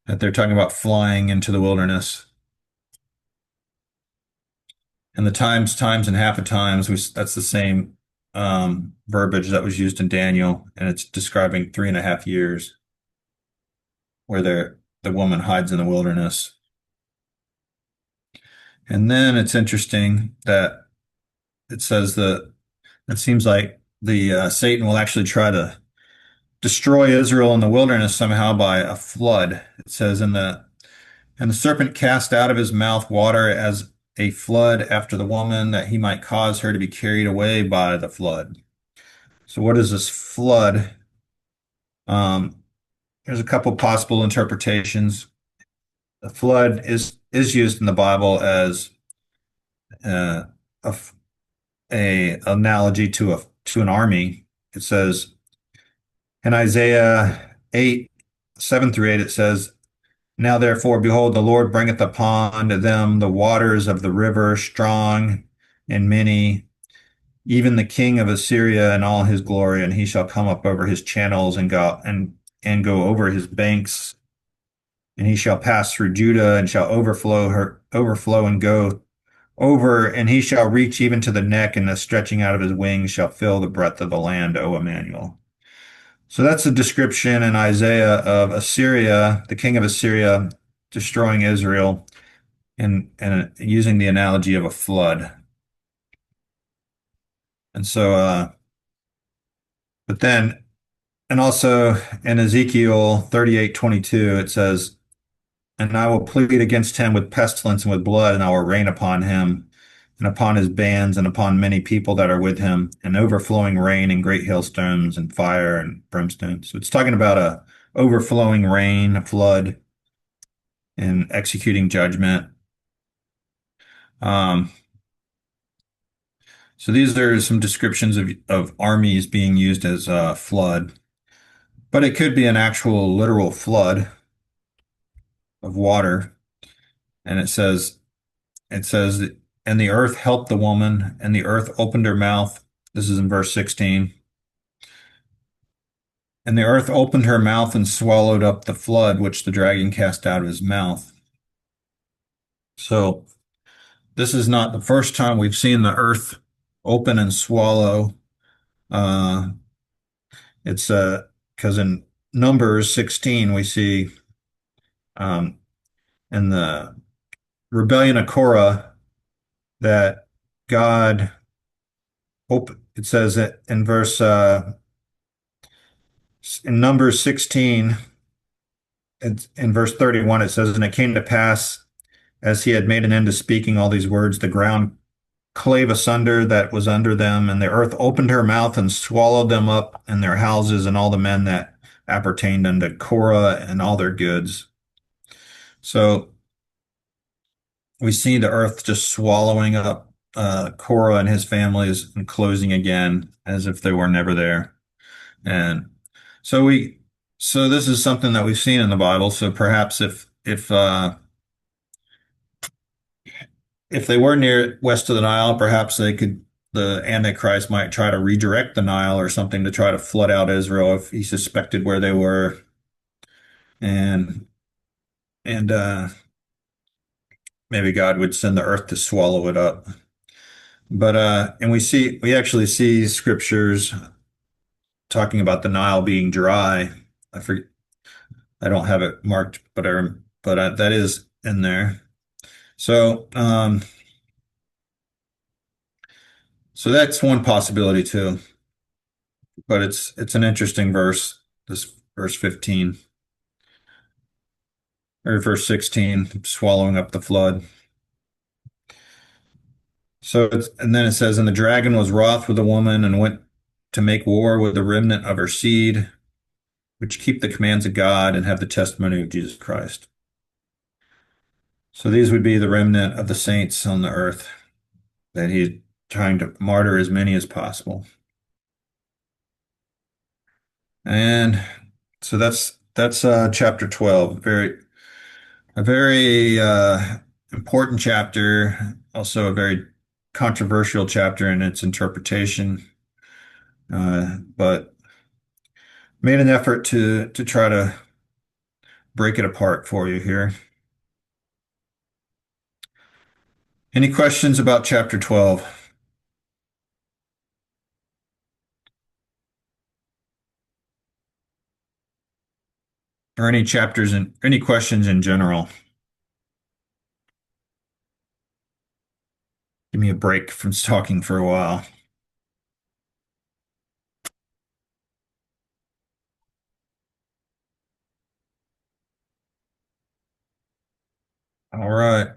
that they're talking about flying into the wilderness. And the times, and half a times, that's the same verbiage that was used in Daniel, and it's describing 3.5 years where the woman hides in the wilderness. And then it's interesting that it says that it seems like the Satan will actually try to destroy Israel in the wilderness somehow by a flood. It says and the serpent cast out of his mouth water as a flood after the woman, that he might cause her to be carried away by the flood. So what is this flood? Um, there's a couple possible interpretations. The flood is used in the Bible as uh, a, a analogy to an army. It says in Isaiah 8:7-8, it says, "Now therefore, behold, the Lord bringeth upon them the waters of the river strong and many, even the king of Assyria and all his glory, and he shall come up over his channels and go over his banks, and he shall pass through Judah and shall overflow and go over, and he shall reach even to the neck, and the stretching out of his wings shall fill the breadth of the land, O Emmanuel." So that's a description in Isaiah of Assyria, the king of Assyria, destroying Israel, and using the analogy of a flood. And so, but then, and also in Ezekiel 38:22, it says, "And I will plead against him with pestilence and with blood, and I will rain upon him and upon his bands and upon many people that are with him, and overflowing rain and great hailstones and fire and brimstone." So it's talking about a overflowing rain, a flood, and executing judgment. Um, so these are some descriptions of armies being used as a flood, but it could be an actual literal flood of water. And it says, "And the earth helped the woman, and the earth opened her mouth." This is in verse 16. "And the earth opened her mouth and swallowed up the flood which the dragon cast out of his mouth." So this is not the first time we've seen the earth open and swallow. Uh, it's because in Numbers 16 we see um, in the rebellion of Korah that God it says that in Numbers 16, in verse 31, it says, "And it came to pass, as he had made an end of speaking all these words, the ground clave asunder that was under them, and the earth opened her mouth and swallowed them up and their houses and all the men that appertained unto Korah and all their goods." So we see the earth just swallowing up Korah and his families and closing again as if they were never there. And so so this is something that we've seen in the Bible. So perhaps if they were near west of the Nile, perhaps the Antichrist might try to redirect the Nile or something to try to flood out Israel if he suspected where they were, and and maybe God would send the earth to swallow it up. But and we actually see scriptures talking about the Nile being dry. I don't have it marked, but but that is in there. So, so that's one possibility too. But it's an interesting verse, this verse 15 or verse 16, swallowing up the flood. And then it says, and the dragon was wroth with the woman and went to make war with the remnant of her seed, which keep the commands of God and have the testimony of Jesus Christ. So these would be the remnant of the saints on the earth that he's trying to martyr as many as possible. And so that's chapter 12. A very important chapter, also a very controversial chapter in its interpretation. But made an effort to try to break it apart for you here. Any questions about chapter 12 or any chapters and any questions in general? Give me a break from talking for a while. All right.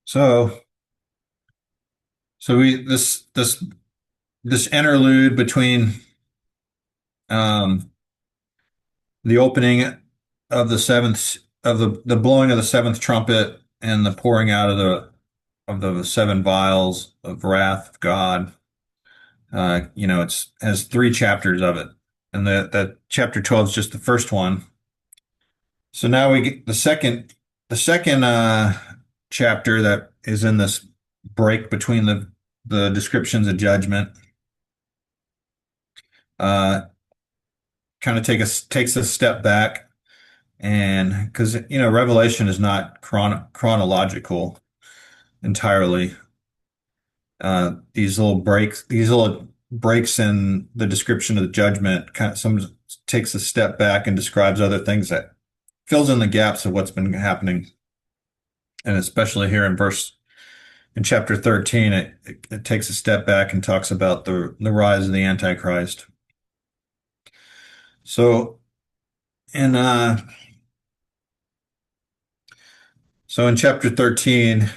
So, so we this interlude between um, the opening of the seventh of the blowing of the seventh trumpet and the pouring out of the seven vials of wrath of God. It's has three chapters of it, and that chapter 12 is just the first one. So now we get the second chapter that is in this break between the descriptions of judgment. Uh, Kind of takes a step back, and because Revelation is not chronological entirely. These little breaks in the description of the judgment, kind of some takes a step back and describes other things that fills in the gaps of what's been happening, and especially here in chapter 13, it takes a step back and talks about the rise of the Antichrist. So in so in chapter 13,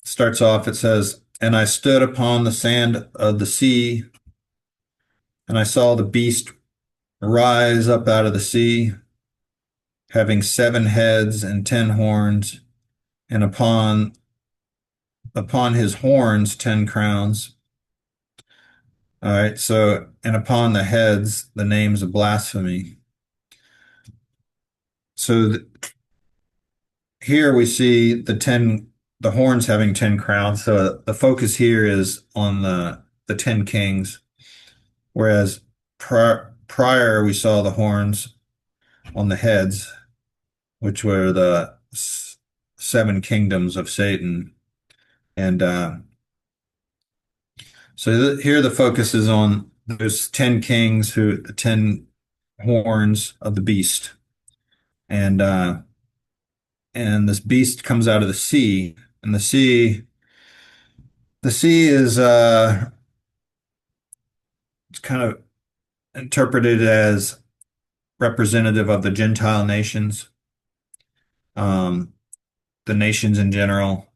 starts off, it says, and I stood upon the sand of the sea, and I saw the beast rise up out of the sea, having seven heads and 10 horns, and upon his horns 10 crowns. All right, so and upon the heads the names of blasphemy. So here we see the horns having 10 crowns. So the focus here is on the 10 kings, whereas prior we saw the horns on the heads, which were the seven kingdoms of Satan. And here the focus is on those 10 kings, the 10 horns of the beast. And this beast comes out of the sea, and the sea is it's kind of interpreted as representative of the Gentile nations, um, the nations in general,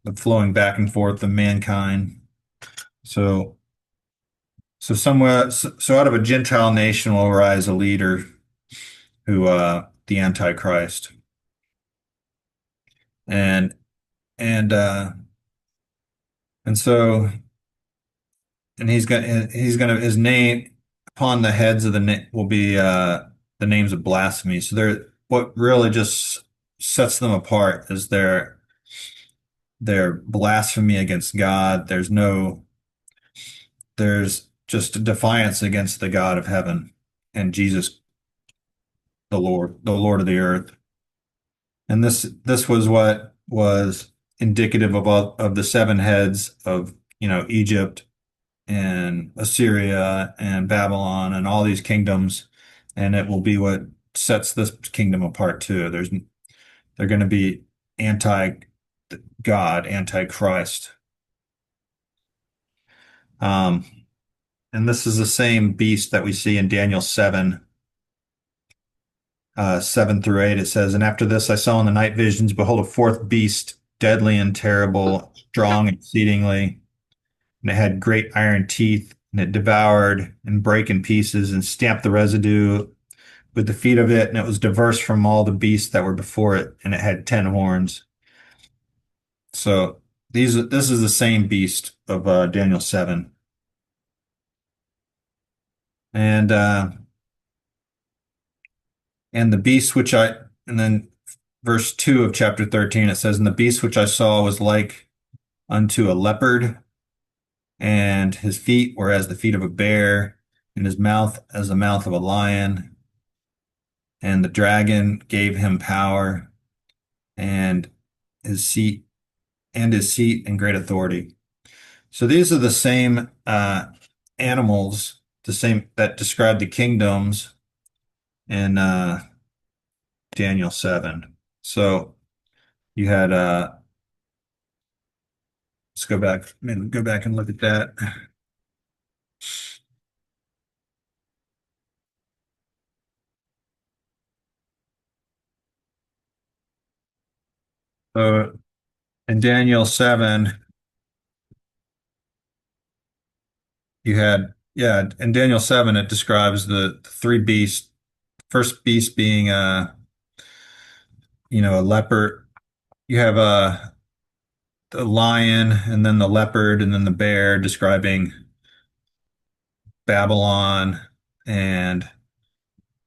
the flowing back and forth of mankind. So, so out of a Gentile nation will rise a leader who, the Antichrist, and and uh, and so, and he's gonna his name upon the heads of will be the names of blasphemy. So they're what really just sets them apart is their blasphemy against God. There's just a defiance against the God of heaven and Jesus, the Lord of the earth. And this was what was indicative of the seven heads of, Egypt and Assyria and Babylon and all these kingdoms and it will be what sets this kingdom apart too. They're going to be anti-God, anti-Christ. Um, and this is the same beast that we see in Daniel 7, 7 through 8. It says, "And after this I saw in the night visions, behold, a fourth beast, deadly and terrible, strong exceedingly. And it had great iron teeth, and it devoured and brake in pieces and stamped the residue with the feet of it, and it was diverse from all the beasts that were before it, and it had 10 horns." So this is the same beast of Daniel 7. And and the beast which I and then verse 2 of chapter 13 it says, "And the beast which I saw was like unto a leopard, and his feet were as the feet of a bear, and his mouth as the mouth of a lion. And the dragon gave him power, and his seat his seat and great authority." So these are the same animals, the same that describe the kingdoms in Daniel 7. So you had let's go back and look at that. So in Daniel 7, you had in Daniel 7 it describes the three beasts. First beast being a leopard. You have the lion and then the leopard and then the bear describing Babylon and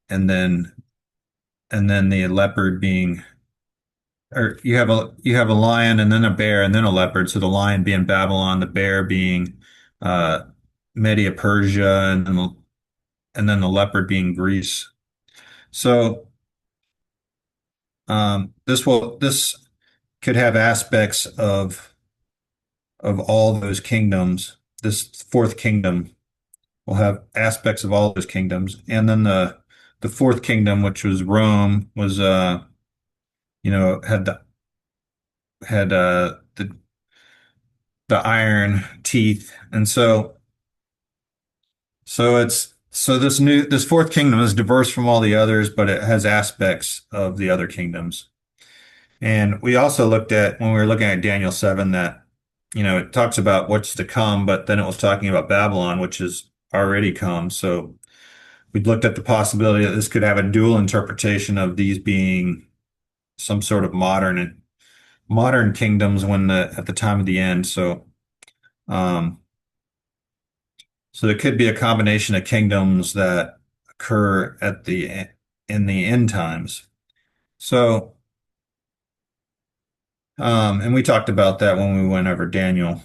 and then and then the leopard being or you have a lion and then a bear and then a leopard. So the lion being Babylon, the bear being uh Media Persia, and then the leopard being Greece. So this could have aspects of all those kingdoms. This fourth kingdom will have aspects of all those kingdoms. And then the fourth kingdom, which was Rome, was had the iron teeth. And this fourth kingdom is diverse from all the others, but it has aspects of the other kingdoms. And we also looked at when we were looking at Daniel 7 that it talks about what's to come, but then it was talking about Babylon, which has already come. So we looked at the possibility that this could have a dual interpretation of these being some sort of modern kingdoms at the time of the end. Um, so there could be a combination of kingdoms that occur in the end times. So, and we talked about that when we went over Daniel,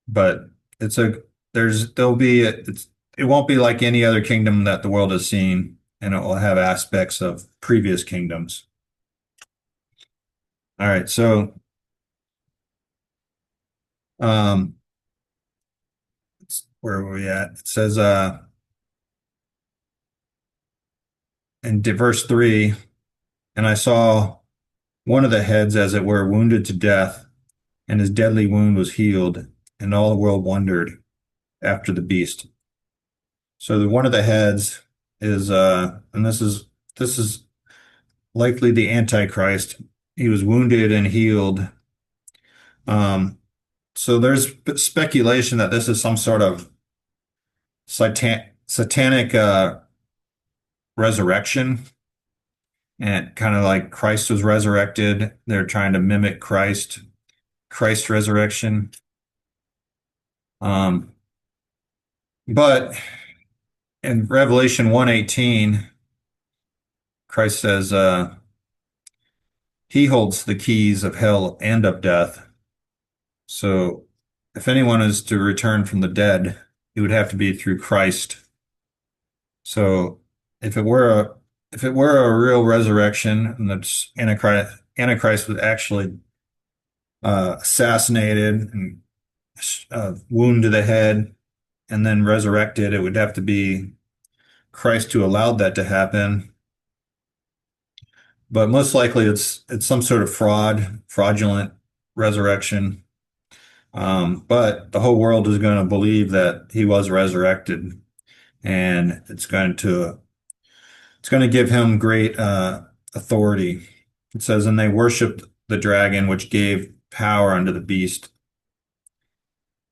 but it's a there's there'll be it won't be like any other kingdom that the world has seen, and it will have aspects of previous kingdoms. All right, so um, where were we at? It says in verse 3, "And I saw one of the heads as it were wounded to death, and his deadly wound was healed, and all the world wondered after the beast." So one of the heads is and this is likely the Antichrist. He was wounded and healed. So there's speculation that this is some sort of satanic resurrection, and kind of like Christ was resurrected. They're trying to mimic Christ's resurrection. Um, but in Revelation 1:18, Christ says he holds the keys of hell and of death. So if anyone is to return from the dead, it would have to be through Christ. So if it were a if it were a real resurrection and the Antichrist was actually assassinated and wound to the head and then resurrected, it would have to be Christ who allowed that to happen, but most likely it's some sort of fraudulent resurrection. But the whole world is going to believe that he was resurrected, and it's going to give him great authority. It says, and they worshipped the dragon, which gave power unto the beast,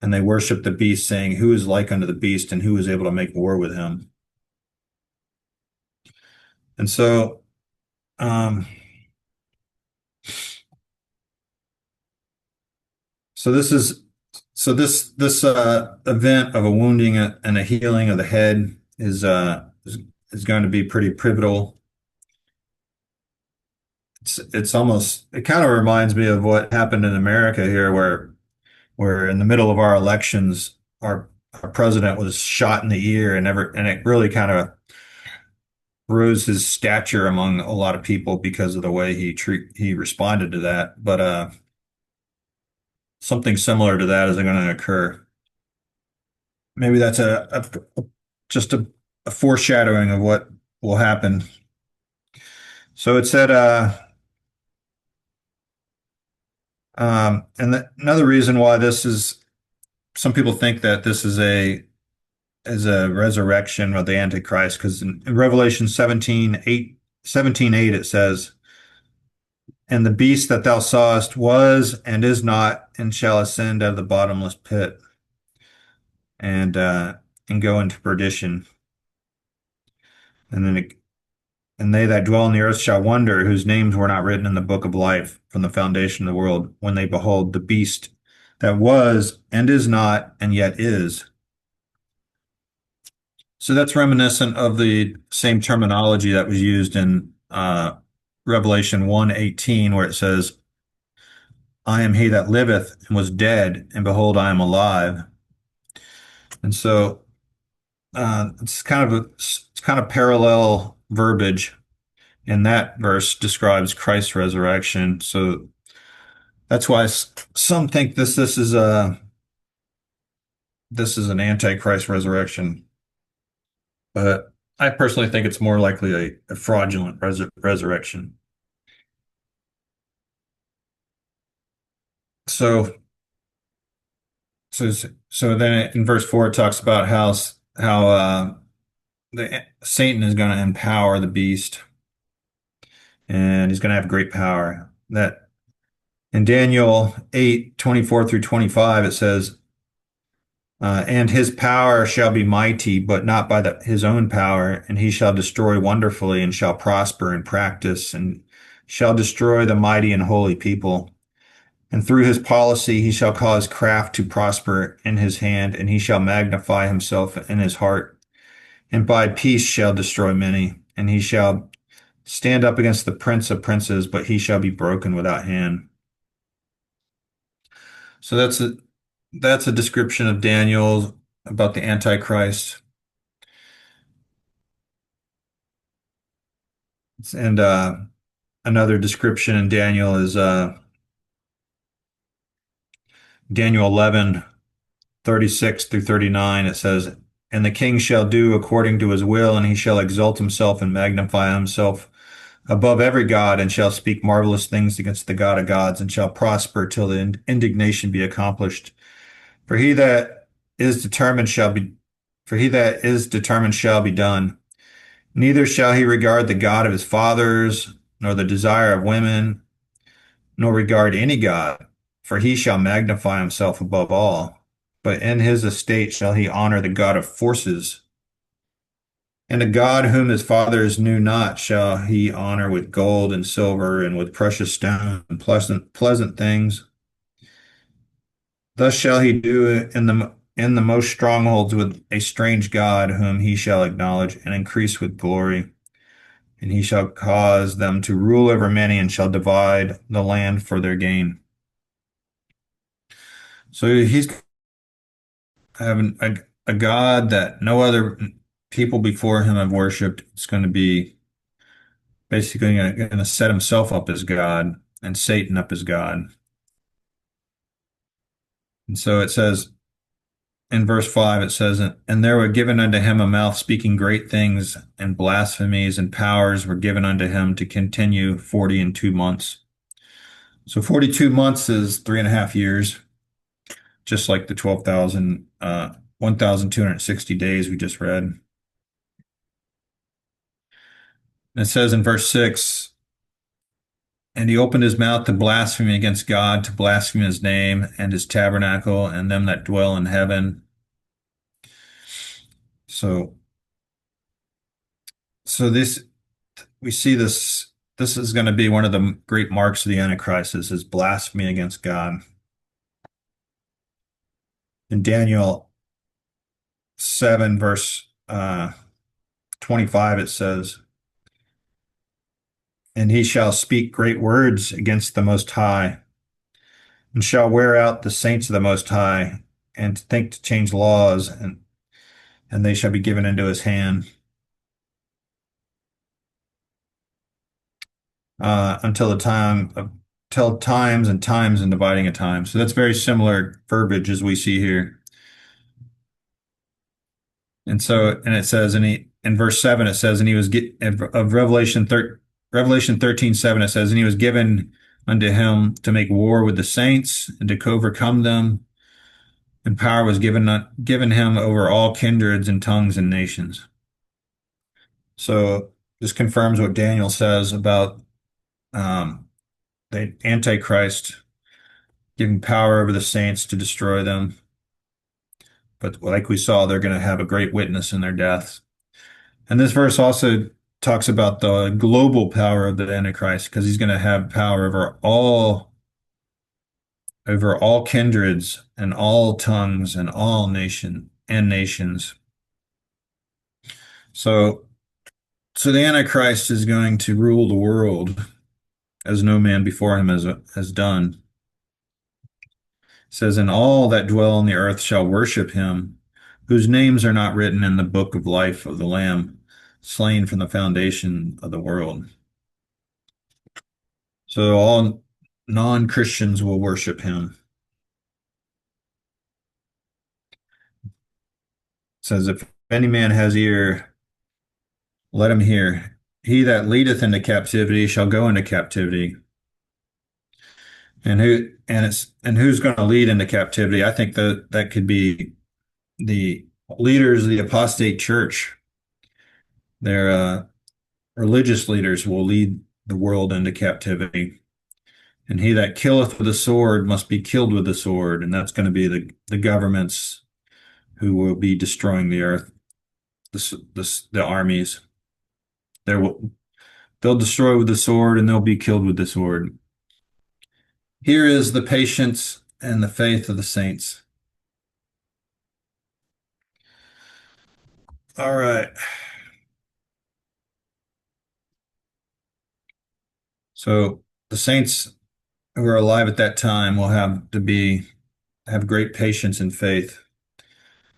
and they worshiped the beast, saying, "Who is like unto the beast, and who is able to make war with him?" And um, so this is this event of a wounding and a healing of the head is going to be pretty pivotal. It kind of reminds me of what happened in America here, where in the middle of our elections, our president was shot in the ear, and it really kind of rose his stature among a lot of people because of the way he responded to that. But something similar to that is going to occur. Maybe that's just a foreshadowing of what will happen. So it said, another reason why some people think that this is a resurrection of the Antichrist, because in Revelation 17:8 it says, "And the beast that thou sawest was and is not, and shall ascend out of the bottomless pit, and go into perdition. And then and they that dwell on the earth shall wonder, whose names were not written in the book of life from the foundation of the world, when they behold the beast that was and is not and yet is." So that's reminiscent of the same terminology that was used in Revelation 1:18, where it says, "I am he that liveth and was dead, and behold, I am alive." And so it's kind of parallel verbiage, and that verse describes Christ's resurrection. So that's why some think this is an antichrist resurrection, but I personally think it's more likely a fraudulent resurrection. So so so then in verse 4 it talks about how Satan is going to empower the beast, and he's going to have great power. That in Daniel 8:24 through 25 it says, and his power shall be mighty, but not by his own power, and he shall destroy wonderfully, and shall prosper in practice, and shall destroy the mighty and holy people. And through his policy he shall cause craft to prosper in his hand, and he shall magnify himself in his heart, and by peace shall destroy many. And he shall stand up against the prince of princes, but he shall be broken without hand. So that's a description of Daniel about the Antichrist. And another description in Daniel is Daniel 11:36 through 39. It says, "And the king shall do according to his will, and he shall exalt himself and magnify himself above every god, and shall speak marvelous things against the God of gods, and shall prosper till the indignation be accomplished. For he that is determined shall be, for he that is determined shall be done. Neither shall he regard the God of his fathers, nor the desire of women, nor regard any god, for he shall magnify himself above all. But in his estate shall he honor the God of forces. And a God whom his fathers knew not shall he honor with gold and silver and with precious stone and pleasant things. Thus shall he do in the most strongholds with a strange God whom he shall acknowledge and increase with glory. And he shall cause them to rule over many, and shall divide the land for their gain." So he's having a God that no other people before him have worshipped. It's going to be basically going to set himself up as God and Satan up as God. And so it says, in verse 5, it says, "And there were given unto him a mouth speaking great things, and blasphemies and powers were given unto him to continue 42 months." So 42 months is 3.5 years, just like the 1,260 days we just read. And it says in verse 6, "And he opened his mouth to blaspheme against God, to blaspheme his name and his tabernacle and them that dwell in heaven." So, so this we see this. This is going to be one of the great marks of the Antichrist is his blasphemy against God. In Daniel 7, verse 25, it says, "And he shall speak great words against the Most High, and shall wear out the saints of the Most High, and think to change laws, and they shall be given into his hand, until the time of till times and times and dividing a time." So that's very similar verbiage as we see here. And it says, in verse 7, it says, and he was of Revelation 13:7, it says, "And he was given unto him to make war with the saints and to overcome them, and power was given him over all kindreds and tongues and nations." So this confirms what Daniel says about the Antichrist giving power over the saints to destroy them. But like we saw, they're going to have a great witness in their deaths. And this verse also talks about the global power of the Antichrist because he's going to have power over all kindreds and all tongues and all nations. So so the Antichrist is going to rule the world as no man before him has done. It says, "And all that dwell on the earth shall worship him, whose names are not written in the book of life of the Lamb, slain from the foundation of the world." So all non-Christians will worship him. It says, "If any man has ear, let him hear. He that leadeth into captivity shall go into captivity." And who's going to lead into captivity? I think that could be the leaders of the apostate church. Their religious leaders will lead the world into captivity. "And he that killeth with the sword must be killed with the sword." And that's going to be the governments who will be destroying the earth, the armies. They'll destroy with the sword and they'll be killed with the sword. Here is the patience and the faith of the saints. All right. So the saints who are alive at that time will have great patience and faith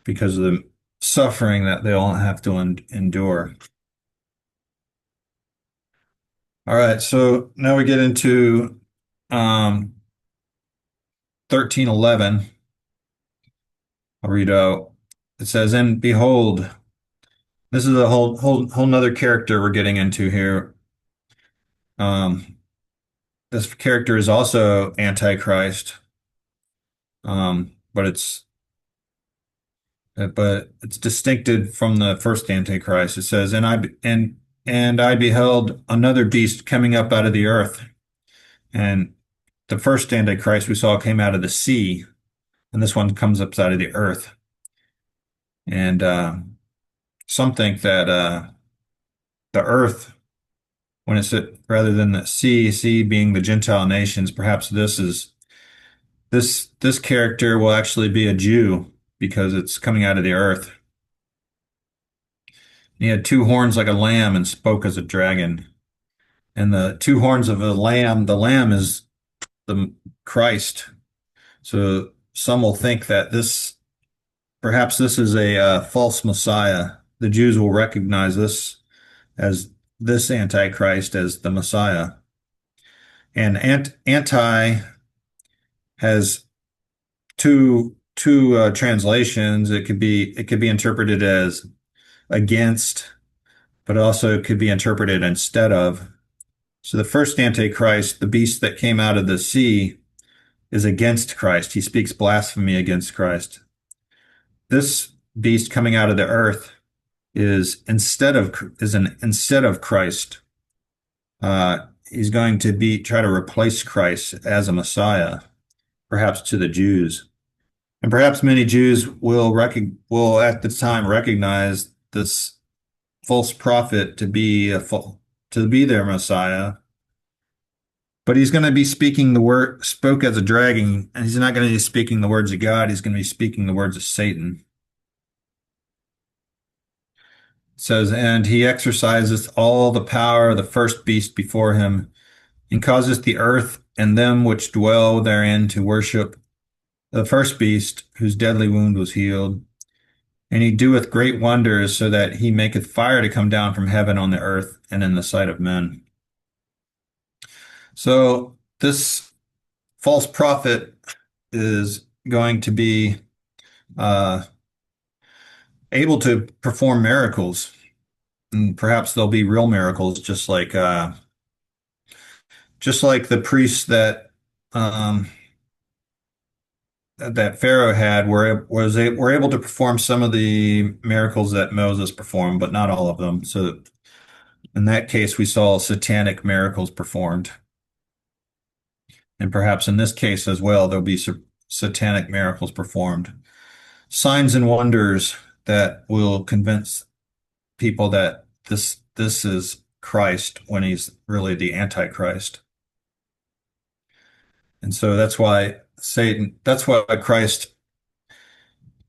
because of the suffering that they'll have to endure. All right, so now we get into 13:11. I'll read out. It says, "And behold," this is a whole nother character we're getting into here. Um, this character is also Antichrist, but it's distincted from the first Antichrist. It says, "And I beheld another beast coming up out of the earth." And the first Antichrist we saw came out of the sea, and this one comes up out of the earth. And some think that the earth, when it's rather than the sea being the Gentile nations, perhaps this character will actually be a Jew because it's coming out of the earth. He had two horns like a lamb and spoke as a dragon. And the two horns of the lamb is the Christ. So some will think that perhaps this is a false Messiah. The Jews will recognize as this Antichrist as the Messiah. And anti has two translations. It could be interpreted as against, but also it could be interpreted instead of. So the first Antichrist, the beast that came out of the sea, is against Christ. He speaks blasphemy against Christ. This beast coming out of the earth instead of Christ. He's going to be try to replace Christ as a Messiah, perhaps to the Jews, and perhaps many Jews will at the time recognize this false prophet to be their Messiah. But he's going to be speaking the word spoke as a dragon, and he's not going to be speaking the words of God. He's going to be speaking the words of Satan. It says, and he exercises all the power of the first beast before him, and causes the earth and them which dwell therein to worship the first beast, whose deadly wound was healed. And he doeth great wonders, so that he maketh fire to come down from heaven on the earth and in the sight of men. So this false prophet is going to be uh, able to perform miracles, and perhaps they'll be real miracles, just like the priests um, that Pharaoh had were able to perform some of the miracles that Moses performed, but not all of them. So in that case, we saw satanic miracles performed, and perhaps in this case as well, there'll be satanic miracles performed, signs and wonders that will convince people that this is Christ when he's really the Antichrist. And so that's why Christ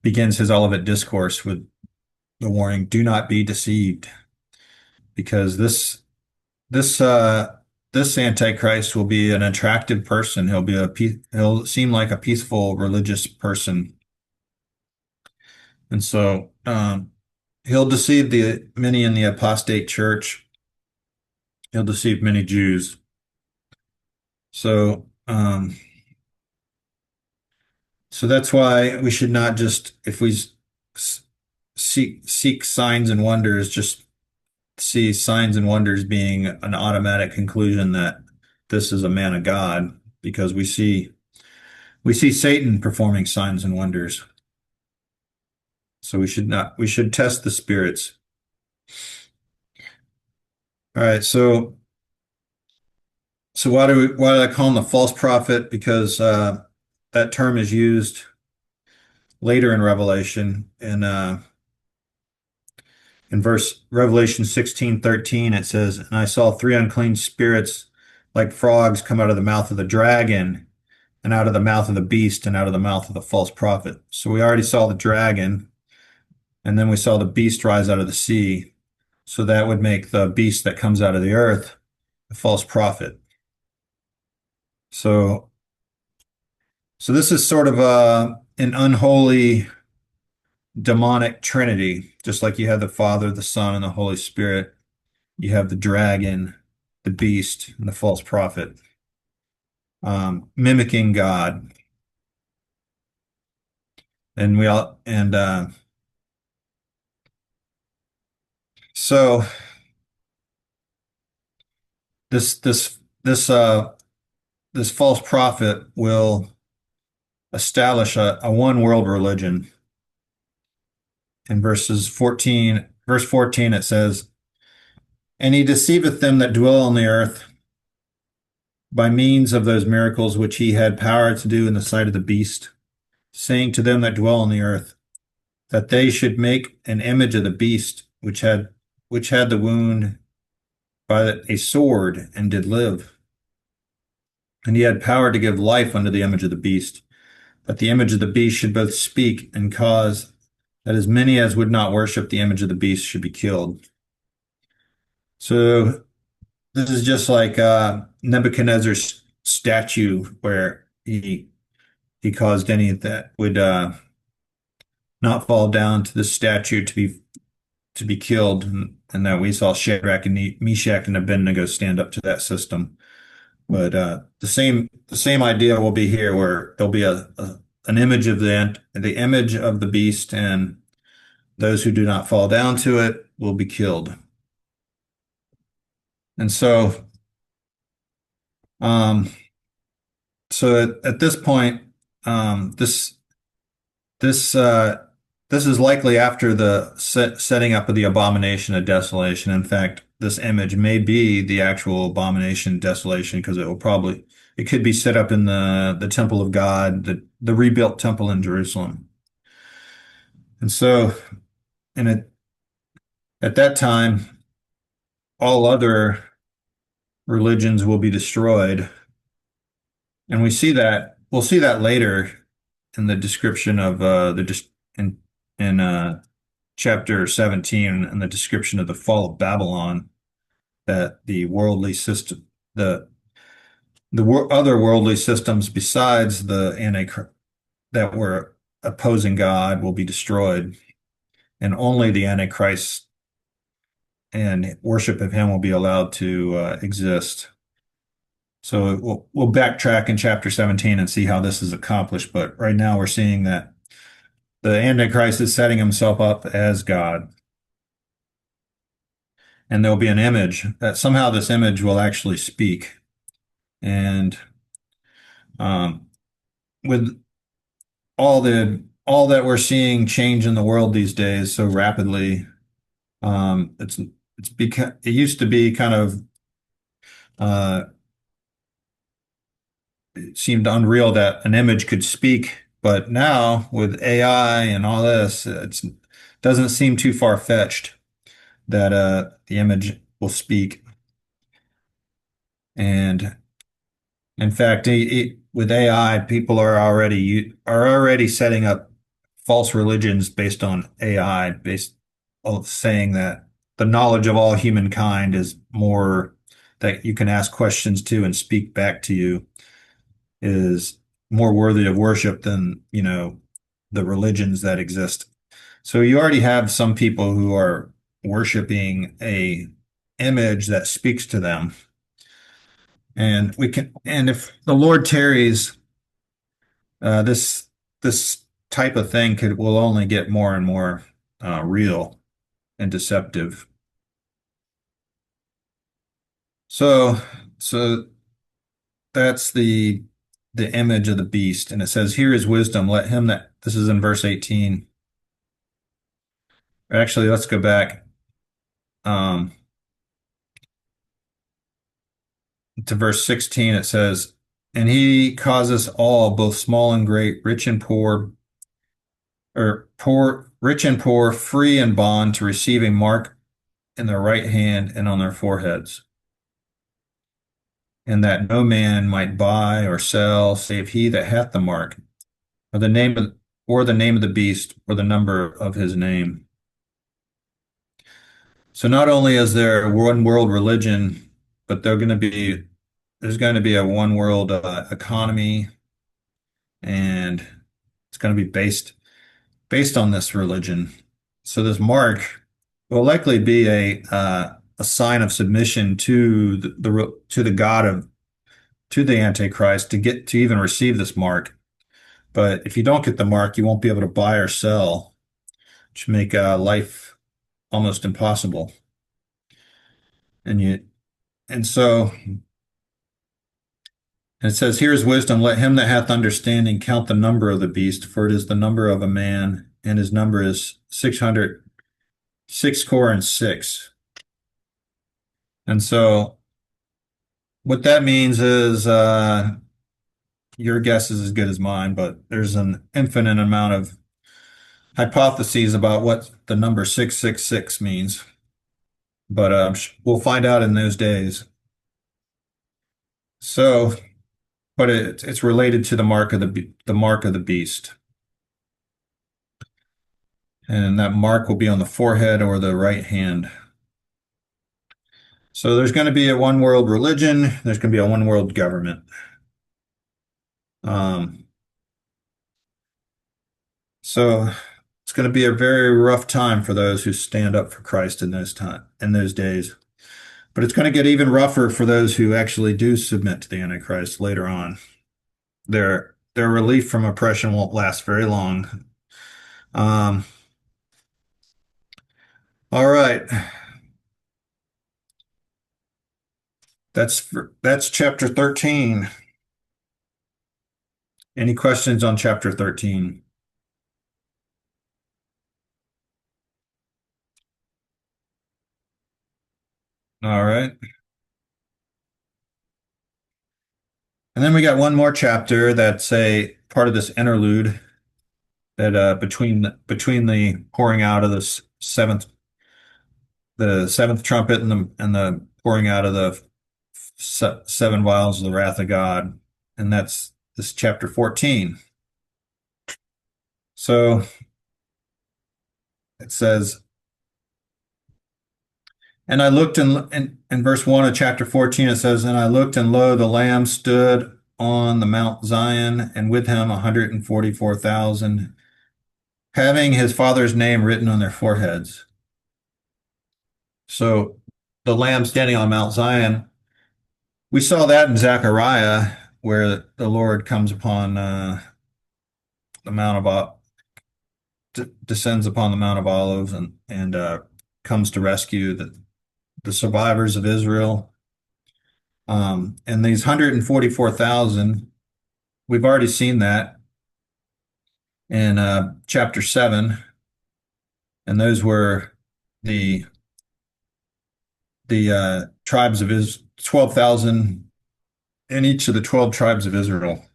begins his Olivet discourse with the warning, do not be deceived, because this this Antichrist will be an attractive person. He'll seem like a peaceful religious person. And so he'll deceive the many in the apostate church. He'll deceive many Jews. So so that's why we should not just, if we seek signs and wonders, just see signs and wonders being an automatic conclusion that this is a man of God, because we see Satan performing signs and wonders. So we should test the spirits. All right, so why do I call him the false prophet? Because that term is used later in Revelation in verse Revelation 16:13. It says, and I saw three unclean spirits like frogs come out of the mouth of the dragon, and out of the mouth of the beast, and out of the mouth of the false prophet. So we already saw the dragon, and then we saw the beast rise out of the sea. So that would make the beast that comes out of the earth a false prophet. So this is sort of an unholy demonic trinity, just like you have the Father, the Son, and the Holy Spirit. You have the dragon, the beast, and the false prophet, mimicking God. And we all and so this this this this false prophet will establish a one world religion. In verse 14, it says, and he deceiveth them that dwell on the earth by means of those miracles which he had power to do in the sight of the beast, saying to them that dwell on the earth, that they should make an image of the beast which had the wound by a sword and did live. And he had power to give life unto the image of the beast, that the image of the beast should both speak and cause that as many as would not worship the image of the beast should be killed. So this is just like Nebuchadnezzar's statue, where he caused any that would not fall down to the statue to be killed, and that we saw Shadrach and Meshach and Abednego stand up to that system. But the same idea will be here, where there'll be a an image of the image of the beast, and those who do not fall down to it will be killed. And um, at this point, um, this this this is likely after the setting up of the abomination of desolation. In fact, this image may be the actual abomination of desolation because it could be set up in the temple of God, the rebuilt temple in Jerusalem. And so, and at that time, all other religions will be destroyed. And we'll see that later in the description of in chapter 17 and the description of the fall of Babylon, that the worldly system, other worldly systems besides the Antichrist that were opposing God will be destroyed, and only the Antichrist and worship of him will be allowed to exist. So we'll backtrack in chapter 17 and see how this is accomplished. But right now we're seeing that the Antichrist is setting himself up as God. And there'll be an image that somehow this image will actually speak. And um, with all that we're seeing change in the world these days so rapidly, it used to be kind of uh, it seemed unreal that an image could speak, but now with AI and all this, it doesn't seem too far-fetched that the image will speak. And in fact, with AI, people are already setting up false religions based on AI, based on saying that the knowledge of all humankind is more that you can ask questions to and speak back to you is more worthy of worship than, the religions that exist. So you already have some people who are worshiping a image that speaks to them. And if the Lord tarries, this type of thing will only get more and more real and deceptive. So, so that's the image of the beast, and it says, "Here is wisdom. Let him that." This is in verse 18. Actually, let's go back um, to verse 16. It says, "And he causes all, both small and great, rich and poor, rich and poor, free and bond, to receive a mark in their right hand and on their foreheads, and that no man might buy or sell save he that hath the mark, or the name of the beast, or the number of his name." So not only is there a one world religion, but there's going to be a one world economy, and it's going to be based on this religion. So this mark will likely be a sign of submission to to the God to the Antichrist to even receive this mark. But if you don't get the mark, you won't be able to buy or sell, which make life almost impossible. And you and so And it says, "Here is wisdom. Let him that hath understanding count the number of the beast, for it is the number of a man, and his number is 600, six score and six." And so what that means is your guess is as good as mine, but there's an infinite amount of hypotheses about what the number 666 means. But we'll find out in those days. So, but it's related to the mark of the mark of the beast. And that mark will be on the forehead or the right hand. So there's going to be a one world religion. There's going to be a one world government. Um, so it's going to be a very rough time for those who stand up for Christ in those days. But it's going to get even rougher for those who actually do submit to the Antichrist later on. Their their relief from oppression won't last very long. Um, all right. That's chapter 13. Any questions on chapter 13? All right. And then we got one more chapter that's a part of this interlude that between the pouring out of the seventh trumpet and the pouring out of the seven vials of the wrath of God, and that's this chapter 14. So it says, and I looked in verse 1 of chapter 14, it says, and I looked, and lo, the Lamb stood on the Mount Zion, and with him 144,000, having his Father's name written on their foreheads. So the Lamb standing on Mount Zion, we saw that in Zechariah, where the Lord comes upon the Mount of descends upon the Mount of Olives and comes to rescue the survivors of Israel. And these 144,000, we've already seen that in chapter 7, and those were the tribes of Israel, 12,000 in each of the 12 tribes of Israel.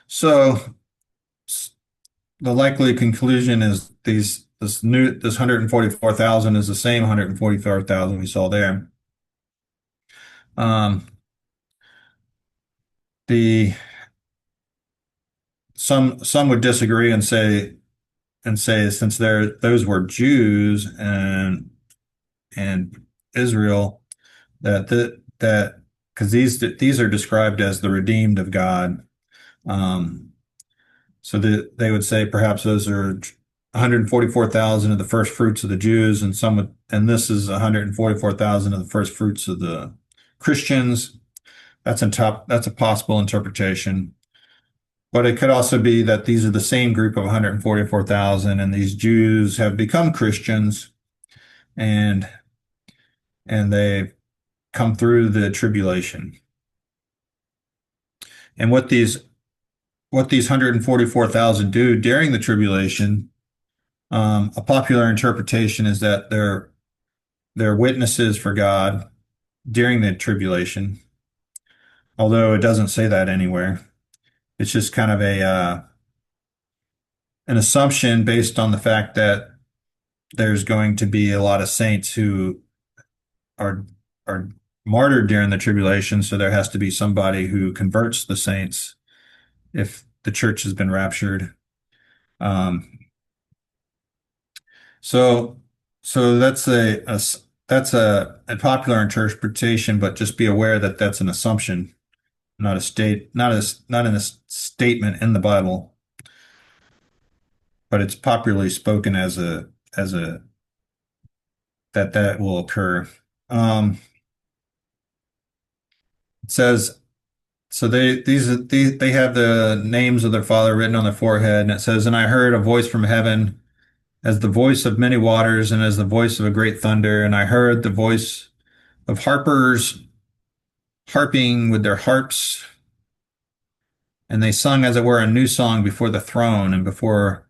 So the likely conclusion is this 144,000 is the same 144,000 we saw there. Um, the some would disagree and say since those were Jews and Israel that because these are described as the redeemed of God. Um, so they would say perhaps those are 144,000 of the first fruits of the Jews, and this is 144,000 of the first fruits of the Christians. That's a possible interpretation. But it could also be that these are the same group of 144,000, and these Jews have become Christians, and they come through the tribulation. And what these 144,000 do during the tribulation, a popular interpretation is that they're witnesses for God during the tribulation, although it doesn't say that anywhere. It's just kind of an assumption based on the fact that there's going to be a lot of saints who are are martyred during the tribulation, so there has to be somebody who converts the saints if the church has been raptured. Um, so so that's a popular interpretation, but just be aware that that's an assumption, not in a statement in the Bible, but it's popularly spoken as a that will occur. It says so they have the names of their father written on their forehead, and it says, and I heard a voice from heaven as the voice of many waters and as the voice of a great thunder, and I heard the voice of harpers harping with their harps, and they sung as it were a new song before the throne and before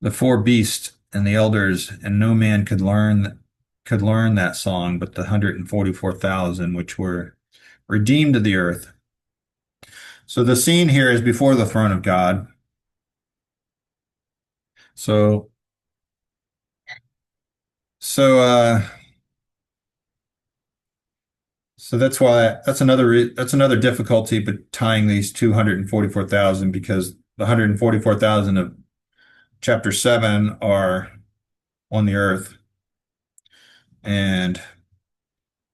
the four beasts and the elders, and no man could learn that song but the 144,000 which were redeemed of the earth. So the scene here is before the throne of God. So so so that's another difficulty, but tying these 244,000, because the 144,000 of chapter 7 are on the earth, and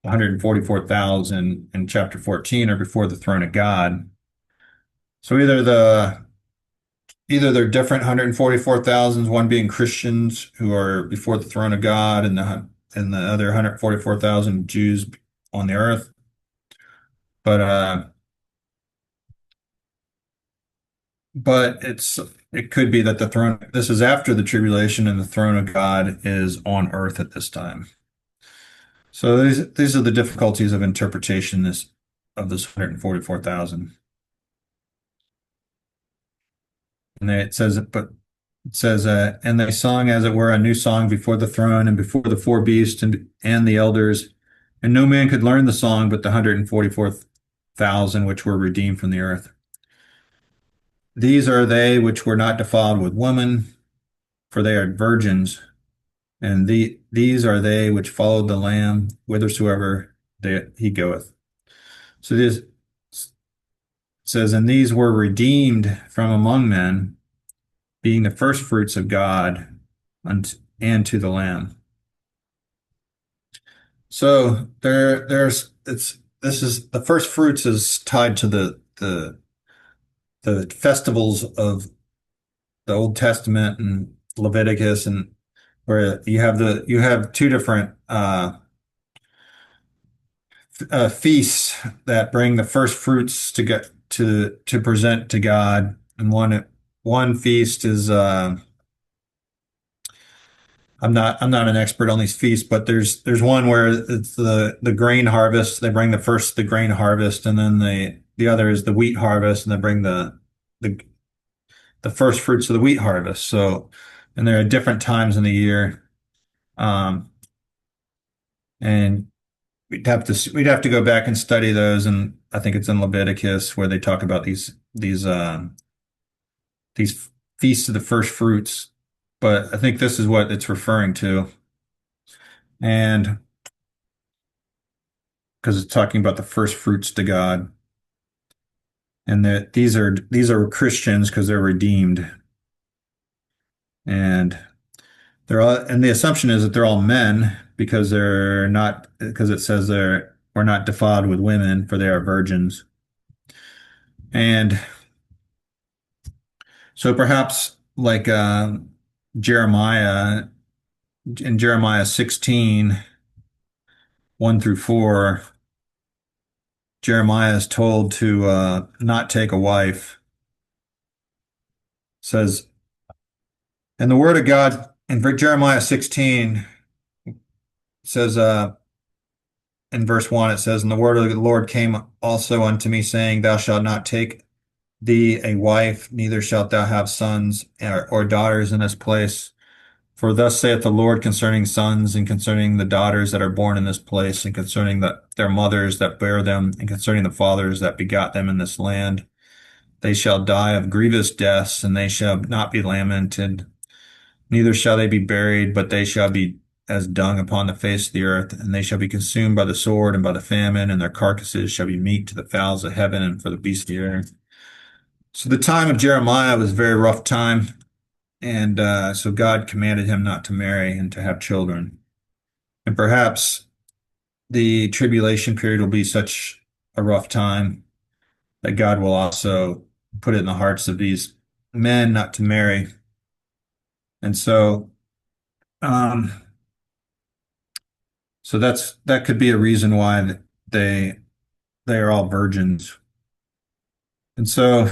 144,000 in chapter 14 are before the throne of God. So either they're different 144,000s, one being Christians who are before the throne of God, and the other 144,000 Jews on the earth. But but it could be that the throne, this is after the tribulation and the throne of God is on earth at this time. So these are the difficulties of interpretation of this 144,000. And it says, but it says, and they sung as it were a new song before the throne and before the four beasts and the elders, and no man could learn the song but the 144,000 which were redeemed from the earth. These are they which were not defiled with woman, for they are virgins, and these are they which followed the Lamb whithersoever he goeth. So this says, and these were redeemed from among men, being the first fruits of God and to the Lamb. So there's it's this is the first fruits is tied to the festivals of the Old Testament and Leviticus, and where you have two different feasts that bring the first fruits to get to present to God, and one feast is I'm not an expert on these feasts, but there's one where it's the grain harvest. They bring the grain harvest, and then the other is the wheat harvest, and they bring the the first fruits of the wheat harvest. So, and there are different times in the year, um, and we'd have to go back and study those, and I think it's in Leviticus where they talk about these feasts of the first fruits. But I think this is what it's referring to, and because it's talking about the first fruits to God, and that these are Christians because they're redeemed, and they're all, and the assumption is that they're all men because they're not because it says they're we're not defiled with women, for they are virgins. And so perhaps like Jeremiah in Jeremiah 16, 1 through 4, Jeremiah is told to not take a wife. It says, and the word of God in Jeremiah 16 says, in verse 1, it says, and the word of the Lord came also unto me, saying, thou shalt not take thee a wife, neither shalt thou have sons or daughters in this place. For thus saith the Lord concerning sons, and concerning the daughters that are born in this place, and concerning their mothers that bear them, and concerning the fathers that begot them in this land. They shall die of grievous deaths, and they shall not be lamented, neither shall they be buried, but they shall be as dung upon the face of the earth, and they shall be consumed by the sword and by the famine, and their carcasses shall be meat to the fowls of heaven and for the beasts of the air. So the time of Jeremiah was a very rough time, and so God commanded him not to marry and to have children. And perhaps the tribulation period will be such a rough time that God will also put it in the hearts of these men not to marry. And so, um, so that could be a reason why they are all virgins. And so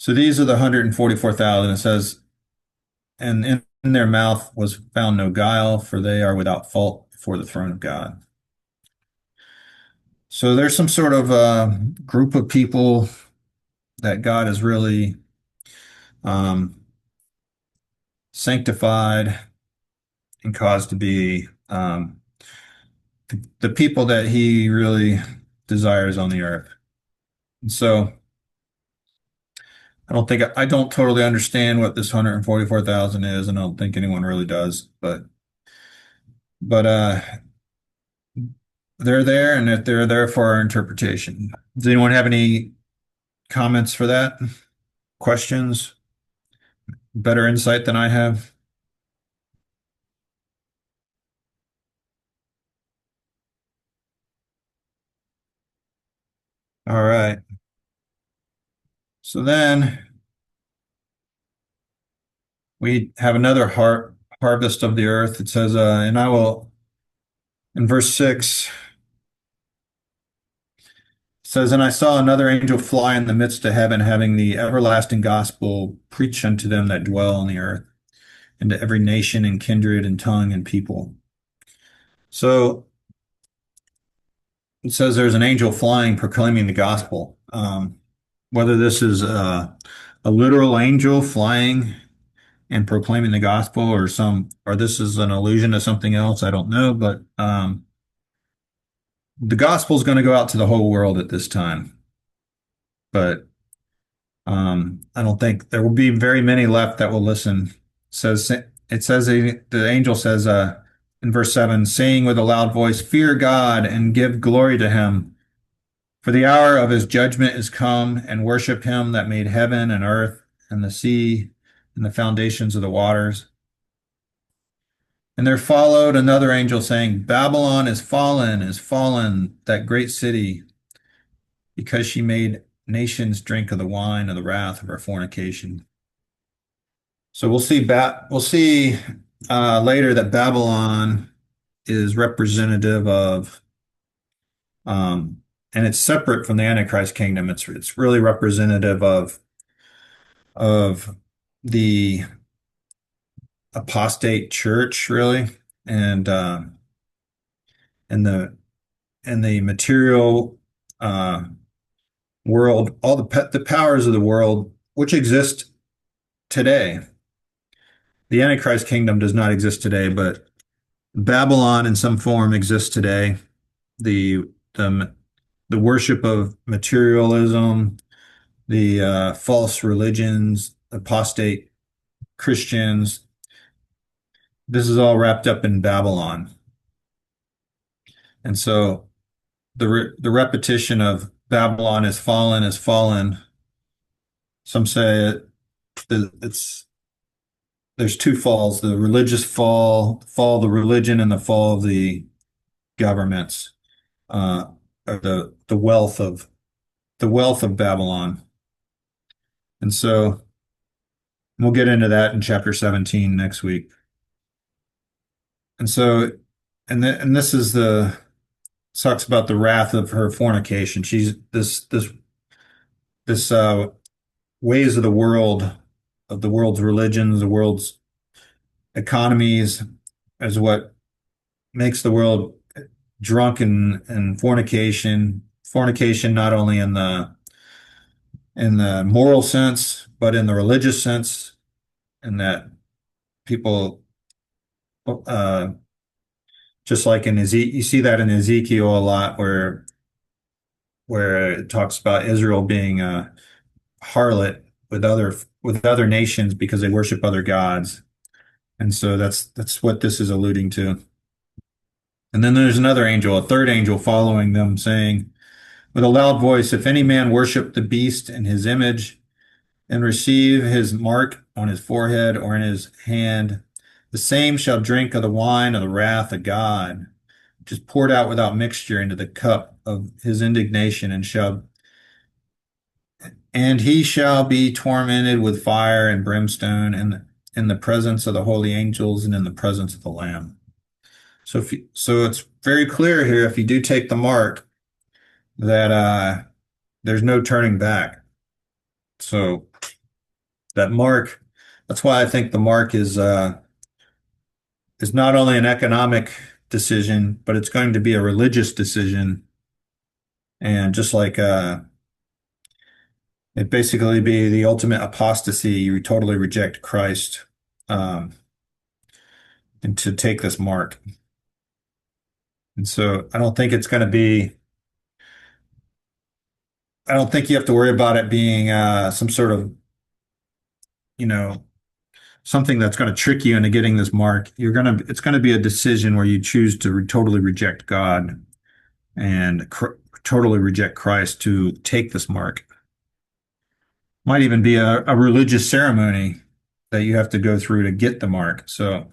these are the 144,000. It says, and in their mouth was found no guile, for they are without fault before the throne of God. So there's some sort of group of people that God has really um, sanctified and caused to be the people that He really desires on the earth. And so I don't totally understand what this 144,000 is, and I don't think anyone really does. But they're there, and that they're there for our interpretation. Does anyone have any comments for that? Questions? Better insight than I have? All right. So then we have another harvest of the earth. It says, and I will, in verse 6, it says, and I saw another angel fly in the midst of heaven, having the everlasting gospel preach unto them that dwell on the earth, and to every nation and kindred and tongue and people. So it says there's an angel flying proclaiming the gospel. Whether this is a literal angel flying and proclaiming the gospel, or this is an allusion to something else, I don't know. But the gospel is going to go out to the whole world at this time. But I don't think there will be very many left that will listen. Says it says the angel says in verse 7, saying with a loud voice, "Fear God and give glory to him, for the hour of his judgment is come, and worship him that made heaven and earth and the sea and the foundations of the waters." And there followed another angel saying, "Babylon is fallen, that great city, because she made nations drink of the wine of the wrath of her fornication." So we'll see later that Babylon is representative of, and it's separate from the Antichrist kingdom. It's really representative of the apostate church, really, and and the and the material uh, world, all the powers of the world which exist today. The Antichrist kingdom does not exist today, but Babylon in some form exists today. The the the worship of materialism, the false religions, apostate Christians. This is all wrapped up in Babylon, and so the repetition of Babylon is fallen is fallen. Some say it's there's two falls: the religious fall of the religion, and the fall of the governments, uh, or the wealth of Babylon. And so we'll get into that in chapter 17 next week. And so, and this is the talks about the wrath of her fornication. She's this ways of the world, of the world's religions, the world's economies, is what makes the world drunk in fornication not only in the moral sense but in the religious sense, and that people uh just like in Ezekiel, you see that in Ezekiel a lot, where it talks about Israel being a harlot with other nations because they worship other gods. And so that's what this is alluding to. And then there's another angel, a third angel following them, saying with a loud voice, "If any man worship the beast and his image and receive his mark on his forehead or in his hand, the same shall drink of the wine of the wrath of God, which is poured out without mixture into the cup of his indignation, and he shall be tormented with fire and brimstone in the presence of the holy angels and in the presence of the Lamb." So it's very clear here, if you do take the mark, that there's no turning back. So that mark, that's why I think the mark is not only an economic decision, but it's going to be a religious decision. And just like it basically be the ultimate apostasy, you totally reject Christ, um, and to take this mark. And so I don't think you have to worry about it being some sort of, you know, something that's going to trick you into getting this mark. It's going to be a decision where you choose to totally reject God and totally reject Christ to take this mark. Might even be a religious ceremony that you have to go through to get the mark. So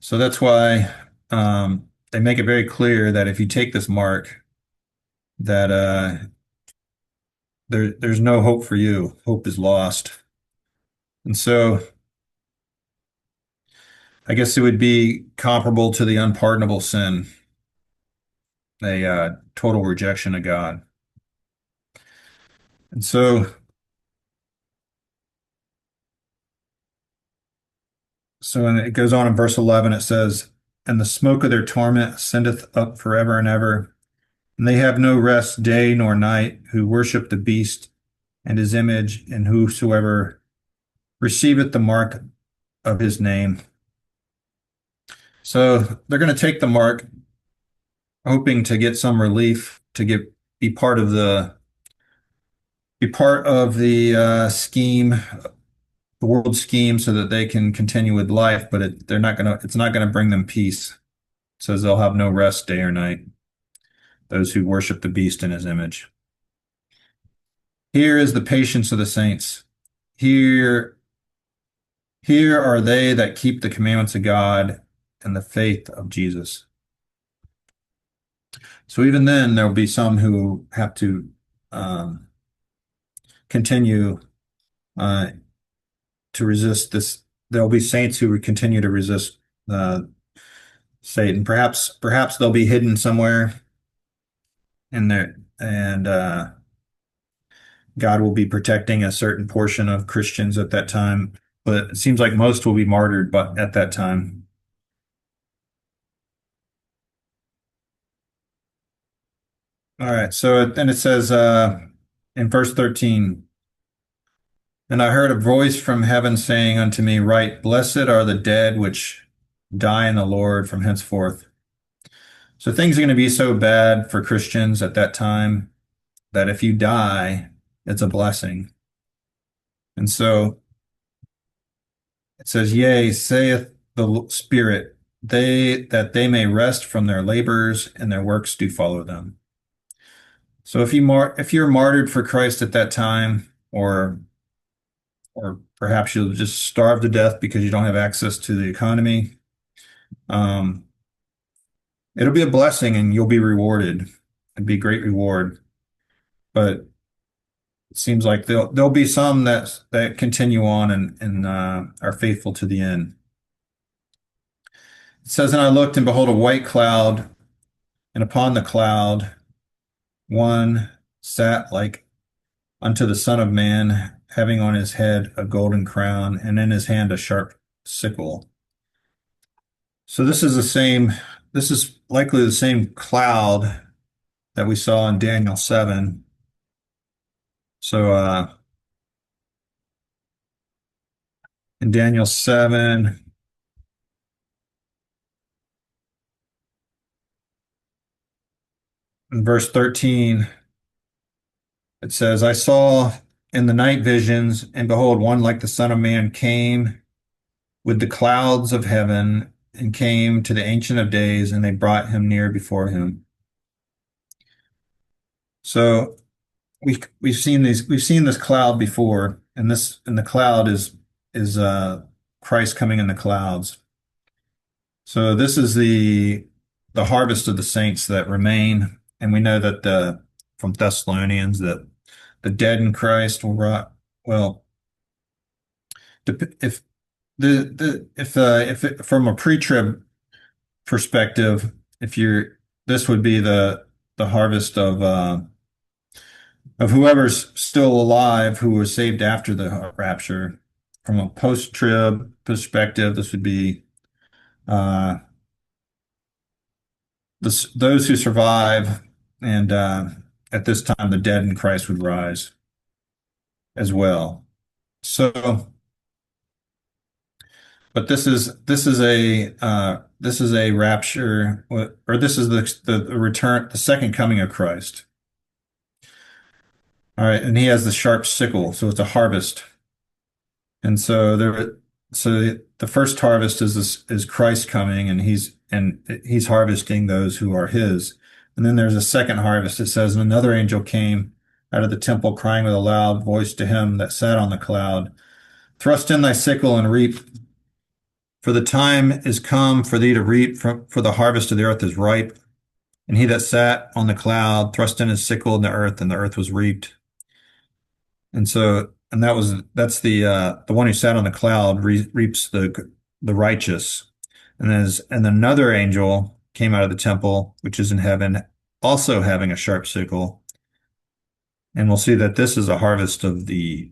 that's why they make it very clear that if you take this mark, that there's no hope for you. Hope is lost. And so I guess it would be comparable to the unpardonable sin. a total rejection of God. And so and it goes on in verse 11, it says, "And the smoke of their torment ascendeth up forever and ever, and they have no rest day nor night, who worship the beast and his image, and whosoever receiveth the mark of his name." So they're going to take the mark, hoping to get some relief, to get be part of the scheme, the world scheme, so that they can continue with life. But it's not going to bring them peace. It says they'll have no rest day or night, those who worship the beast in his image. Here is the patience of the saints. Here, here are they that keep the commandments of God and the faith of Jesus. So even then, there'll be some who have to um, continue uh, to resist this. There'll be saints who would continue to resist uh, Satan. Perhaps they'll be hidden somewhere in there, and God will be protecting a certain portion of Christians at that time. But it seems like most will be martyred, but at that time. All right. So then it says in verse 13, "And I heard a voice from heaven saying unto me, Write, Blessed are the dead which die in the Lord from henceforth." So things are going to be so bad for Christians at that time that if you die, it's a blessing. And so it says, "Yea, saith the Spirit, they may rest from their labors, and their works do follow them." So if you're martyred for Christ at that time, or perhaps you'll just starve to death because you don't have access to the economy, um, it'll be a blessing and you'll be rewarded. It'd be a great reward. But it seems like there'll be some that continue on and are faithful to the end. It says, "And I looked, and behold, a white cloud, and upon the cloud one sat like unto the Son of Man, having on his head a golden crown, and in his hand a sharp sickle." So this is likely the same cloud that we saw in Daniel 7. So in Daniel 7, in verse 13, it says, "I saw in the night visions, and behold, one like the Son of Man came with the clouds of heaven, and came to the Ancient of Days, and they brought him near before him." So we've seen this cloud before, and the cloud is Christ coming in the clouds. So this is the harvest of the saints that remain, and we know that the from Thessalonians that the dead in Christ will rot. Well, if if it, from a pre-trib perspective, if you're this would be the harvest of whoever's still alive who was saved after the rapture. From a post-trib perspective, this would be uh, those who survive, and at this time, the dead in Christ would rise as well. So, but this is a rapture, or this is the return, the second coming of Christ. All right, and he has the sharp sickle, so it's a harvest. And so the first harvest is Christ coming, and he's harvesting those who are his. And then there's a second harvest. It says, "And another angel came out of the temple, crying with a loud voice to him that sat on the cloud, Thrust in thy sickle and reap, for the time is come for thee to reap, for the harvest of the earth is ripe. And he that sat on the cloud thrust in his sickle in the earth, and the earth was reaped." And so, and that's the one who sat on the cloud reaps the righteous. And another angel came out of the temple, which is in heaven, also having a sharp sickle. And we'll see that this is a harvest of the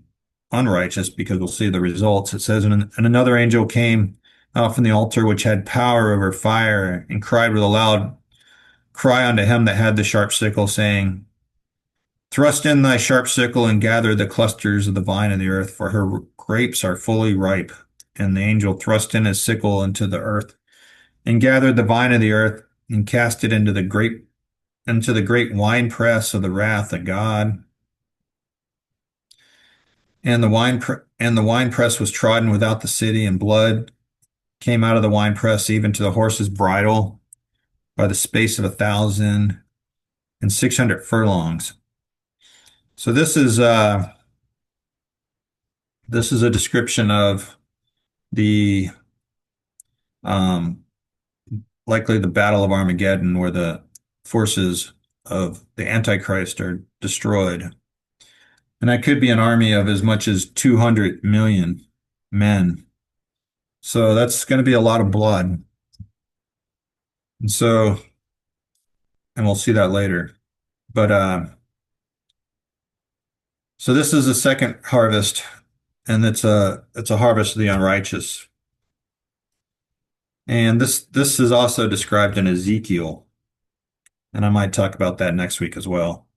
unrighteous because we'll see the results. It says, and another angel came out from the altar which had power over fire and cried with a loud cry unto him that had the sharp sickle, saying, Thrust in thy sharp sickle and gather the clusters of the vine of the earth, for her grapes are fully ripe. And the angel thrust in his sickle into the earth and gathered the vine of the earth and cast it into the great winepress of the wrath of God. And the winepress was trodden without the city, and blood came out of the winepress even to the horse's bridle by the space of 1,600 furlongs. So this is a description of the um, likely the Battle of Armageddon, where the forces of the Antichrist are destroyed. And that could be an army of as much as 200 million men. So that's going to be a lot of blood. And so, and we'll see that later. But so this is the second harvest, and it's a harvest of the unrighteous. And this is also described in Ezekiel, and I might talk about that next week as well.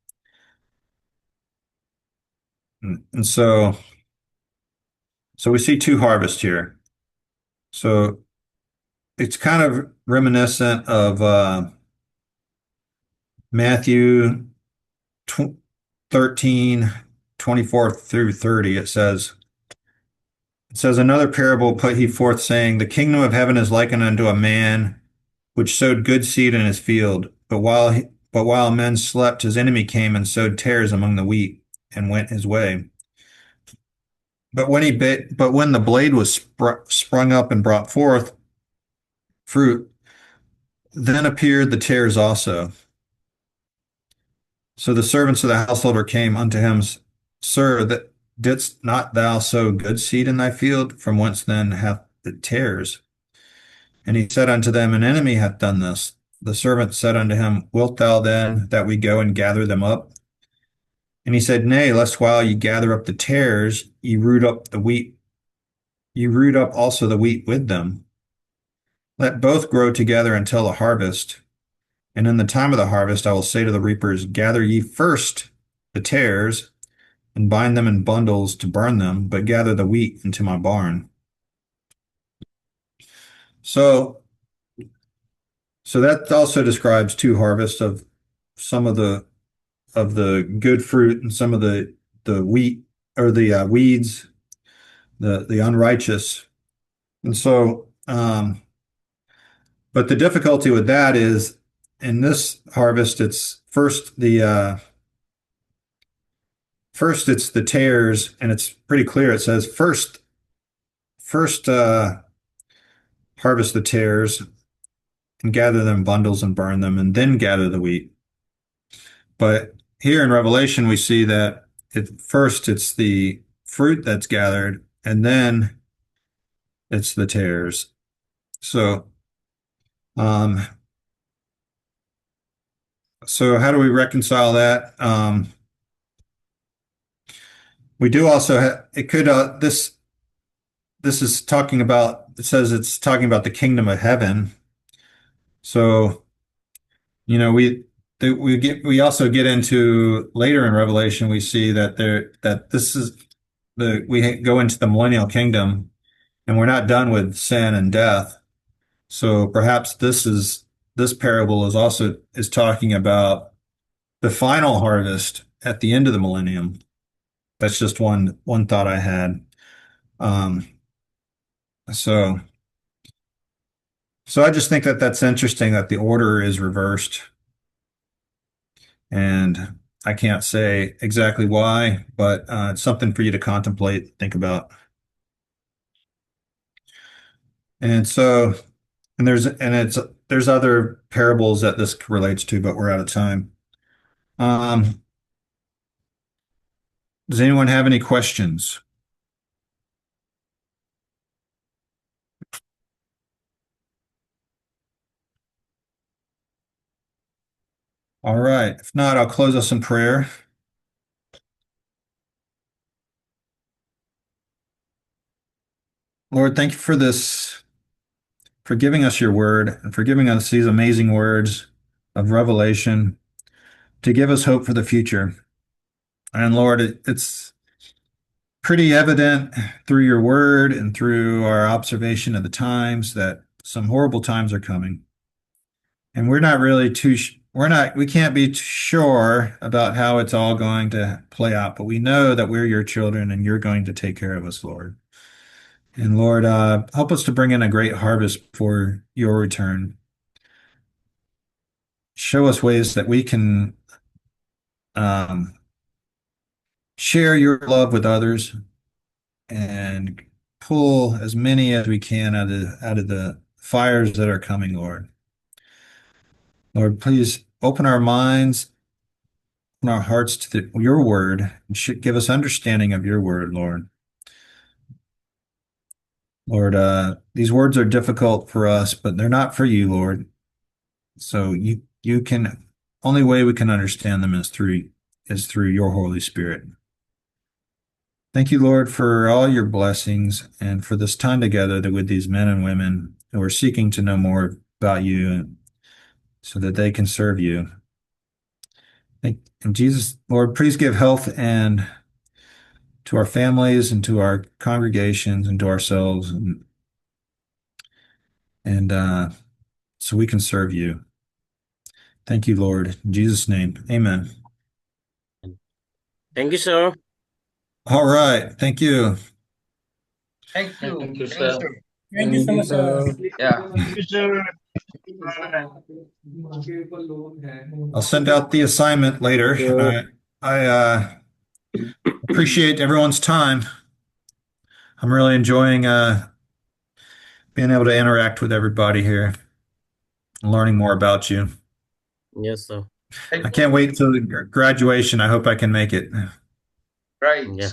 And so we see two harvests here. So it's kind of reminiscent of Matthew 13, 24 through 30. It says, another parable put he forth, saying, The kingdom of heaven is likened unto a man which sowed good seed in his field. But while men slept, his enemy came and sowed tares among the wheat, and went his way. But when the blade was sprung up and brought forth fruit, then appeared the tares also. So the servants of the householder came unto him, Sir, that didst not thou sow good seed in thy field? From whence then hath it tares? And he said unto them, An enemy hath done this. The servant said unto him, Wilt thou then that we go and gather them up? And he said, Nay, lest while ye gather up the tares, ye root up also the wheat with them. Let both grow together until the harvest. And in the time of the harvest, I will say to the reapers, Gather ye first the tares, and bind them in bundles to burn them, but gather the wheat into my barn. So, so that also describes two harvests of some of the good fruit and some of the wheat or the weeds, the unrighteous. And so, but the difficulty with that is in this harvest, it's first it's the tares, and it's pretty clear. It says first harvest the tares and gather them in bundles and burn them, and then gather the wheat. But here in Revelation, we see that first it's the fruit that's gathered, and then it's the tares. So, um, so how do we reconcile that? We do also it could this is talking about it says it's talking about the kingdom of heaven. So, we also get into later in Revelation we see that this is we go into the millennial kingdom, and we're not done with sin and death. So perhaps this parable is talking about the final harvest at the end of the millennium. That's just one thought I had. Um, so so I just think that that's interesting that the order is reversed, and I can't say exactly why, but it's something for you to contemplate, think about. And so, there's other parables that this relates to, but we're out of time. Um, does anyone have any questions? All right. If not, I'll close us in prayer. Lord, thank you for this, for giving us your word and for giving us these amazing words of revelation to give us hope for the future. And Lord, it's pretty evident through your word and through our observation of the times that some horrible times are coming. And we're not really we can't be sure about how it's all going to play out, but we know that we're your children and you're going to take care of us, Lord. And Lord, help us to bring in a great harvest for your return. Show us ways that we can um, share your love with others and pull as many as we can out of the fires that are coming, Lord. Lord, please open our minds and our hearts to your word and give us understanding of your word, Lord. Lord, these words are difficult for us, but they're not for you, Lord. So you can only way we can understand them is through your Holy Spirit. Thank you, Lord, for all your blessings and for this time together that with these men and women who are seeking to know more about you so that they can serve you. And Jesus, Lord, please give health and to our families and to our congregations and to ourselves and so we can serve you. Thank you, Lord. In Jesus' name, amen. Thank you, sir. All right. Thank you. Thank you. Thank you, Thank you, sir. sir. Thank you so much, sir. Yeah. Thank you, sir. I'll send out the assignment later. And I appreciate everyone's time. I'm really enjoying being able to interact with everybody here and learning more about you. Yes, sir. I can't wait till the graduation. I hope I can make it. Right. Yeah.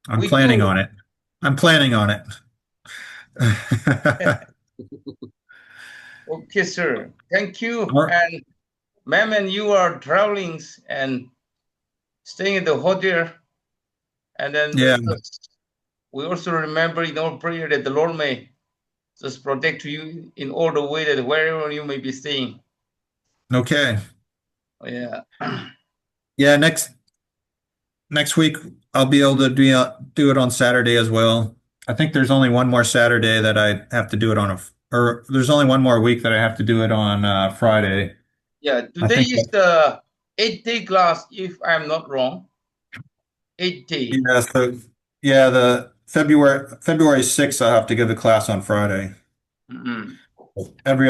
I'm We planning too. on it. I'm planning on it. Okay, sir. Thank you. All right. And ma'am, and you are traveling and staying in the hotel. And then Yeah. we also remember in our prayer that the Lord may just protect you in all the way that wherever you may be staying. Okay. Yeah. Yeah. Next week I'll be able to do it on Saturday as well. I think there's only one more Saturday that I have to do it on or there's only one more week that I have to do it on Friday. Yeah. I Today think is the 8th day class, if I'm not wrong. 8th day. yeah. So yeah, the February 6th, I'll have to give the class on Friday. Mm-hmm. Every